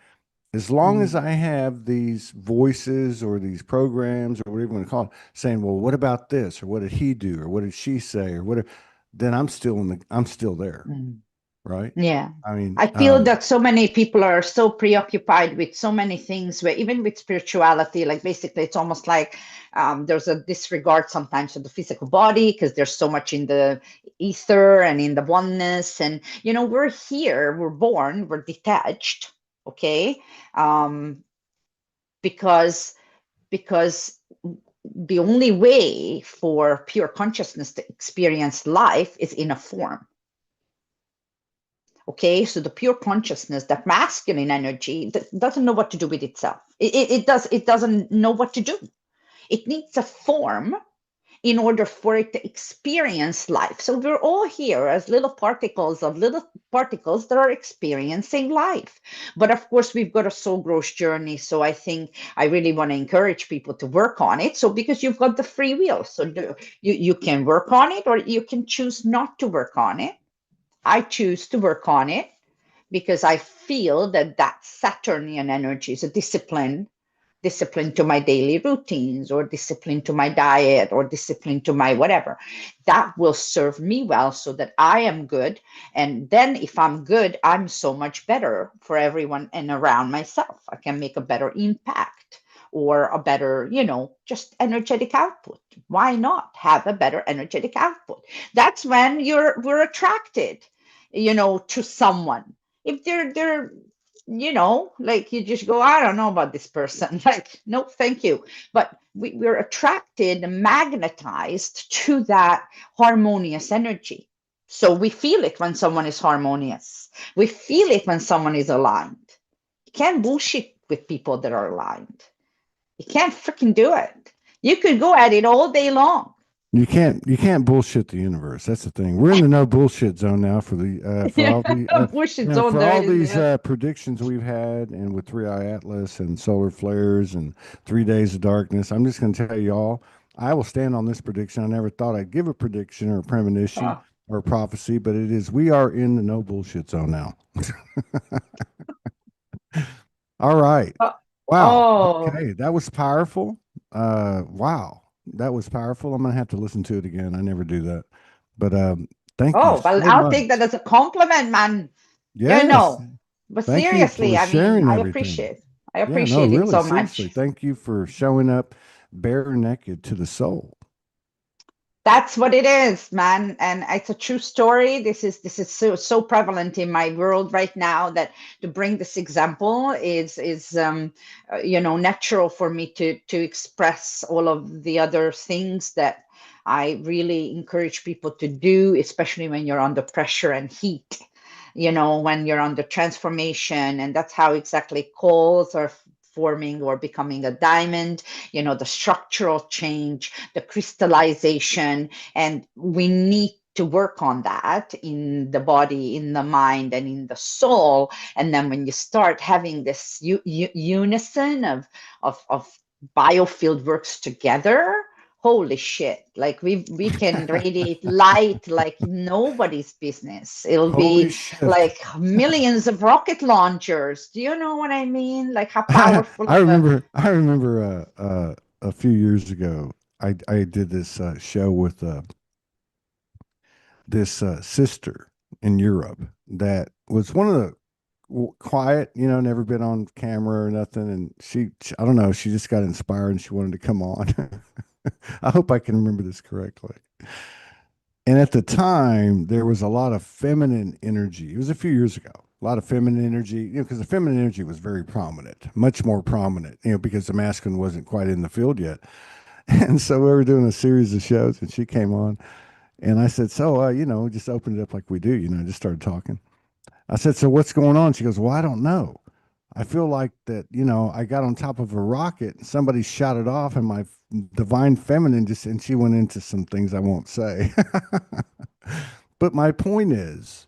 as long as mm, I have these voices or these programs or whatever you want to call it, saying, "Well, what about this?" or "What did he do?" or "What did she say?" or whatever, then I'm still there, mm. right? Yeah. I mean, I feel that so many people are so preoccupied with so many things, where even with spirituality, like basically it's almost like there's a disregard sometimes of the physical body because there's so much in the ether and in the oneness. And, we're here, we're born, we're detached, okay? Um, because because the only way for pure consciousness to experience life is in a form. Okay, so the pure consciousness, that masculine energy, that doesn't know what to do with itself. It doesn't know what to do. It needs a form in order for it to experience life. So we're all here as little particles of little particles that are experiencing life. But of course, we've got a soul growth journey. So I think I really want to encourage people to work on it. So because you've got the free will, so you can work on it or you can choose not to work on it. I choose to work on it because I feel that that Saturnian energy is a discipline to my daily routines, or discipline to my diet, or discipline to my whatever. That will serve me well so that I am good. And then if I'm good, I'm so much better for everyone and around myself. I can make a better impact or a better, just energetic output. Why not have a better energetic output? That's when we're attracted, to someone. If they're like you just go, I don't know about this person. Like, no, thank you. But we're attracted and magnetized to that harmonious energy. So we feel it when someone is harmonious. We feel it when someone is aligned. You can't bullshit with people that are aligned. You can't freaking do it. You could go at it all day long. you can't bullshit the universe. That's the thing. We're in the no bullshit zone now for the for Yeah, all the bullshit's on for there. all Is, these yeah. predictions we've had, and with Three Eye Atlas and solar flares and 3 days of darkness. I'm just going to tell you all, I will stand on this prediction. I never thought I'd give a prediction or a premonition Oh, or a prophecy, but it is we are in the no bullshit zone now. All right. oh, Wow. oh, Okay. That was powerful. Wow. That was powerful. I'm gonna have to listen to it again. I never do that. But thank you oh, well, so I'll take that much. as a compliment, man. You Yes. know, but Thank you seriously, for I mean, sharing everything. I Yeah, no, appreciate it really, so much. seriously. Thank you for showing up bare naked to the soul. That's what it is, man, and it's a true story. This is so prevalent in my world right now that to bring this example is natural for me to express all of the other things that I really encourage people to do, especially when you're under pressure and heat. When you're under transformation, and that's how exactly coals are forming or becoming a diamond. The structural change, the crystallization, and we need to work on that in the body, in the mind, and in the soul. And then when you start having this unison of biofield works together, holy shit, like we can radiate light like nobody's business. It'll Holy be shit. like millions of rocket launchers. Do you know what I mean? Like how I powerful of a remember a few years ago I did this show with this sister in Europe that was one of the quiet, never been on camera or nothing. And I don't know, she just got inspired and she wanted to come on. I hope I can remember this correctly. And at the time, there was a lot of feminine energy. It was a few years ago. A lot of feminine energy, because the feminine energy was very prominent, much more prominent, because the masculine wasn't quite in the field yet. And so we were doing a series of shows, and she came on, and I said, "So, just opened it up like we do, just started talking." I said, "So what's going on?" She goes, "Well, I don't know. I feel like that, I got on top of a rocket and somebody shot it off, and my divine feminine just," and she went into some things I won't say. But my point is,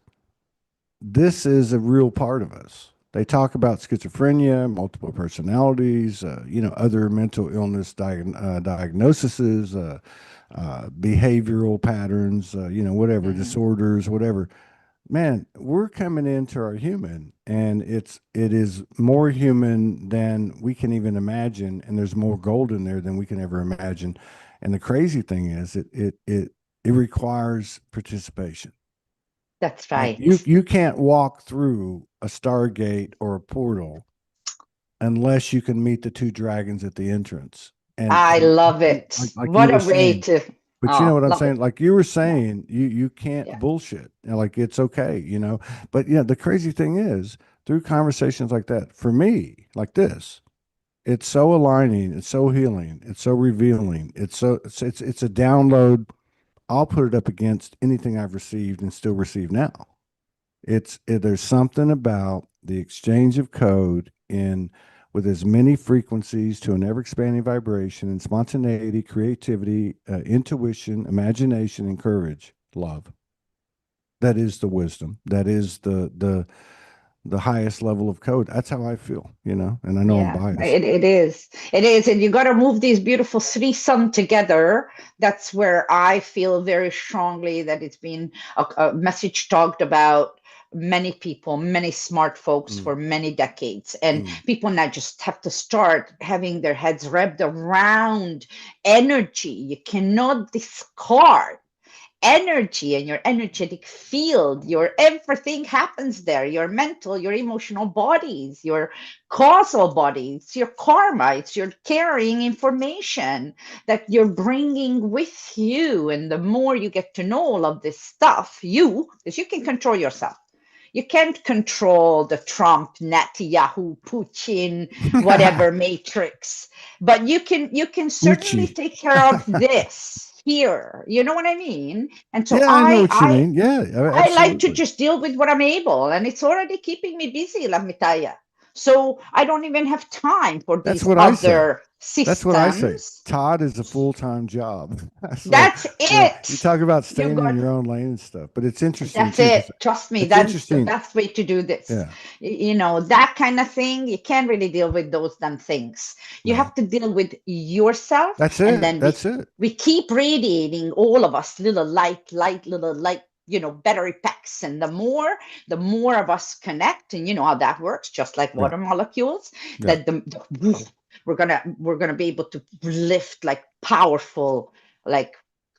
this is a real part of us. They talk about schizophrenia, multiple personalities, other mental illness diagnoses, behavioral patterns, whatever, Mhm. disorders, whatever. Man, we're coming into our human, and it is more human than we can even imagine, and there's more gold in there than we can ever imagine. And the crazy thing is, it requires participation. That's Like you right. you can't walk through a stargate or a portal unless you can meet the two dragons at the entrance. And I and love like it. like you What were a way saying, to, but you know oh, what I'm love saying? it. Like you were Yeah, saying, you can't yeah, bullshit. Like it's okay. But the crazy thing is, through conversations like that, for me, like this, it's so aligning, it's so healing, it's so revealing, it's a download. I'll put it up against anything I've received and still receive now. There's something about the exchange of code in with as many frequencies to an ever expanding vibration and spontaneity, creativity, intuition, imagination, and courage, love. That is the wisdom. That is the highest level of code. That's how I feel, and I know I'm yeah. biased. It is. It is. And you got to move these beautiful threesome together. That's where I feel very strongly that it's been a message talked about many people, many smart folks Mm, for many decades. And mm. people now just have to start having their heads wrapped around energy. You cannot discard energy and your energetic field. Your everything happens there, your mental, your emotional bodies, your causal bodies, your karma. It's your carrying information that you're bringing with you. And the more you get to know all of this stuff, because you can control yourself. You can't control the Trump, Netanyahu, Putin, whatever matrix, but you can certainly Uchi. take care of this here. You know what I mean? And so Yeah, I know I what you I mean. Yeah, I like to absolutely. just deal with what I'm able, and it's already keeping me busy. Let me tell you. So I don't even have time for That's these what I say. other That's what I say. systems. Todd is a full-time job. So, That's you it. talk about You staying in got your own lane and stuff, but it's interesting That's too, it. because Trust me, it's that's the interesting. best way to do this. Yeah, That kind of thing, you can't really deal with those damn things. You no, have to deal with yourself, that's and it. then we That's it. we keep radiating, all of us, little light, battery packs. And the more of us connect, and you know how that works, just like Yeah, water molecules, yeah. that we're gonna be able to lift like powerful, like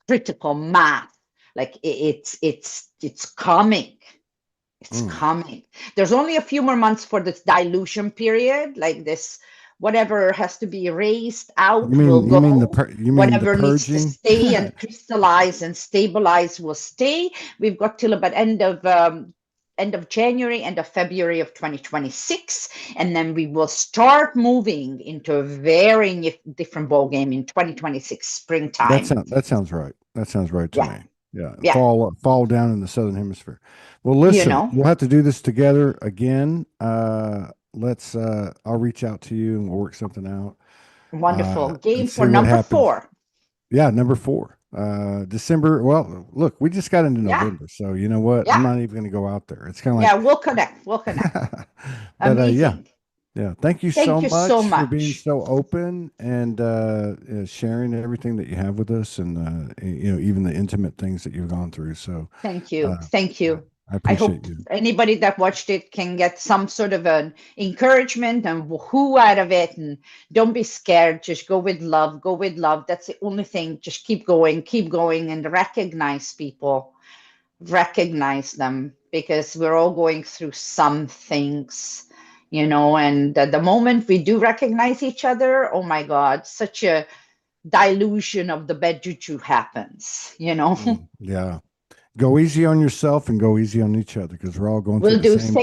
critical mass. Like it's coming. It's Mm. coming. There's only a few more months for this dilution period. Like this, whatever has to be erased out will go. You mean the Whatever needs to purging? stay and crystallize and stabilize will stay. We've got till about end of January, end of February of 2026, and then we will start moving into a very different ball game in 2026 springtime. That sounds right. That sounds right to Yeah, me. Yeah, yeah. fall down in the southern hemisphere. Well, You listen, know, we'll have to do this together again. Let's I'll reach out to you and we'll work something out. wonderful. Game And for see what number happens. 4. Yeah, number 4. December. Well, look, we just got into Yeah, November, so you know what? I'm yeah, not even going to go out there. It's kind of yeah. like, We'll connect. We'll connect. but yeah, Amazing. yeah. Thank you Thank so you so much for being much. so open and sharing everything that you have with us, and even the intimate things that you've gone through. So, Thank you. uh, Thank I you. I I appreciate hope you. anybody that watched it can get some sort of an encouragement and woohoo out of it. And don't be scared. Just go with love. Go with love. That's the only thing. Just keep going, and recognize people. Recognize them, because we're all going through some things. And the moment we do recognize each other, oh my God, such a dilution of the bad juju happens. Yeah. Go easy on yourself and go easy on each other because we're all going through We'll the do. same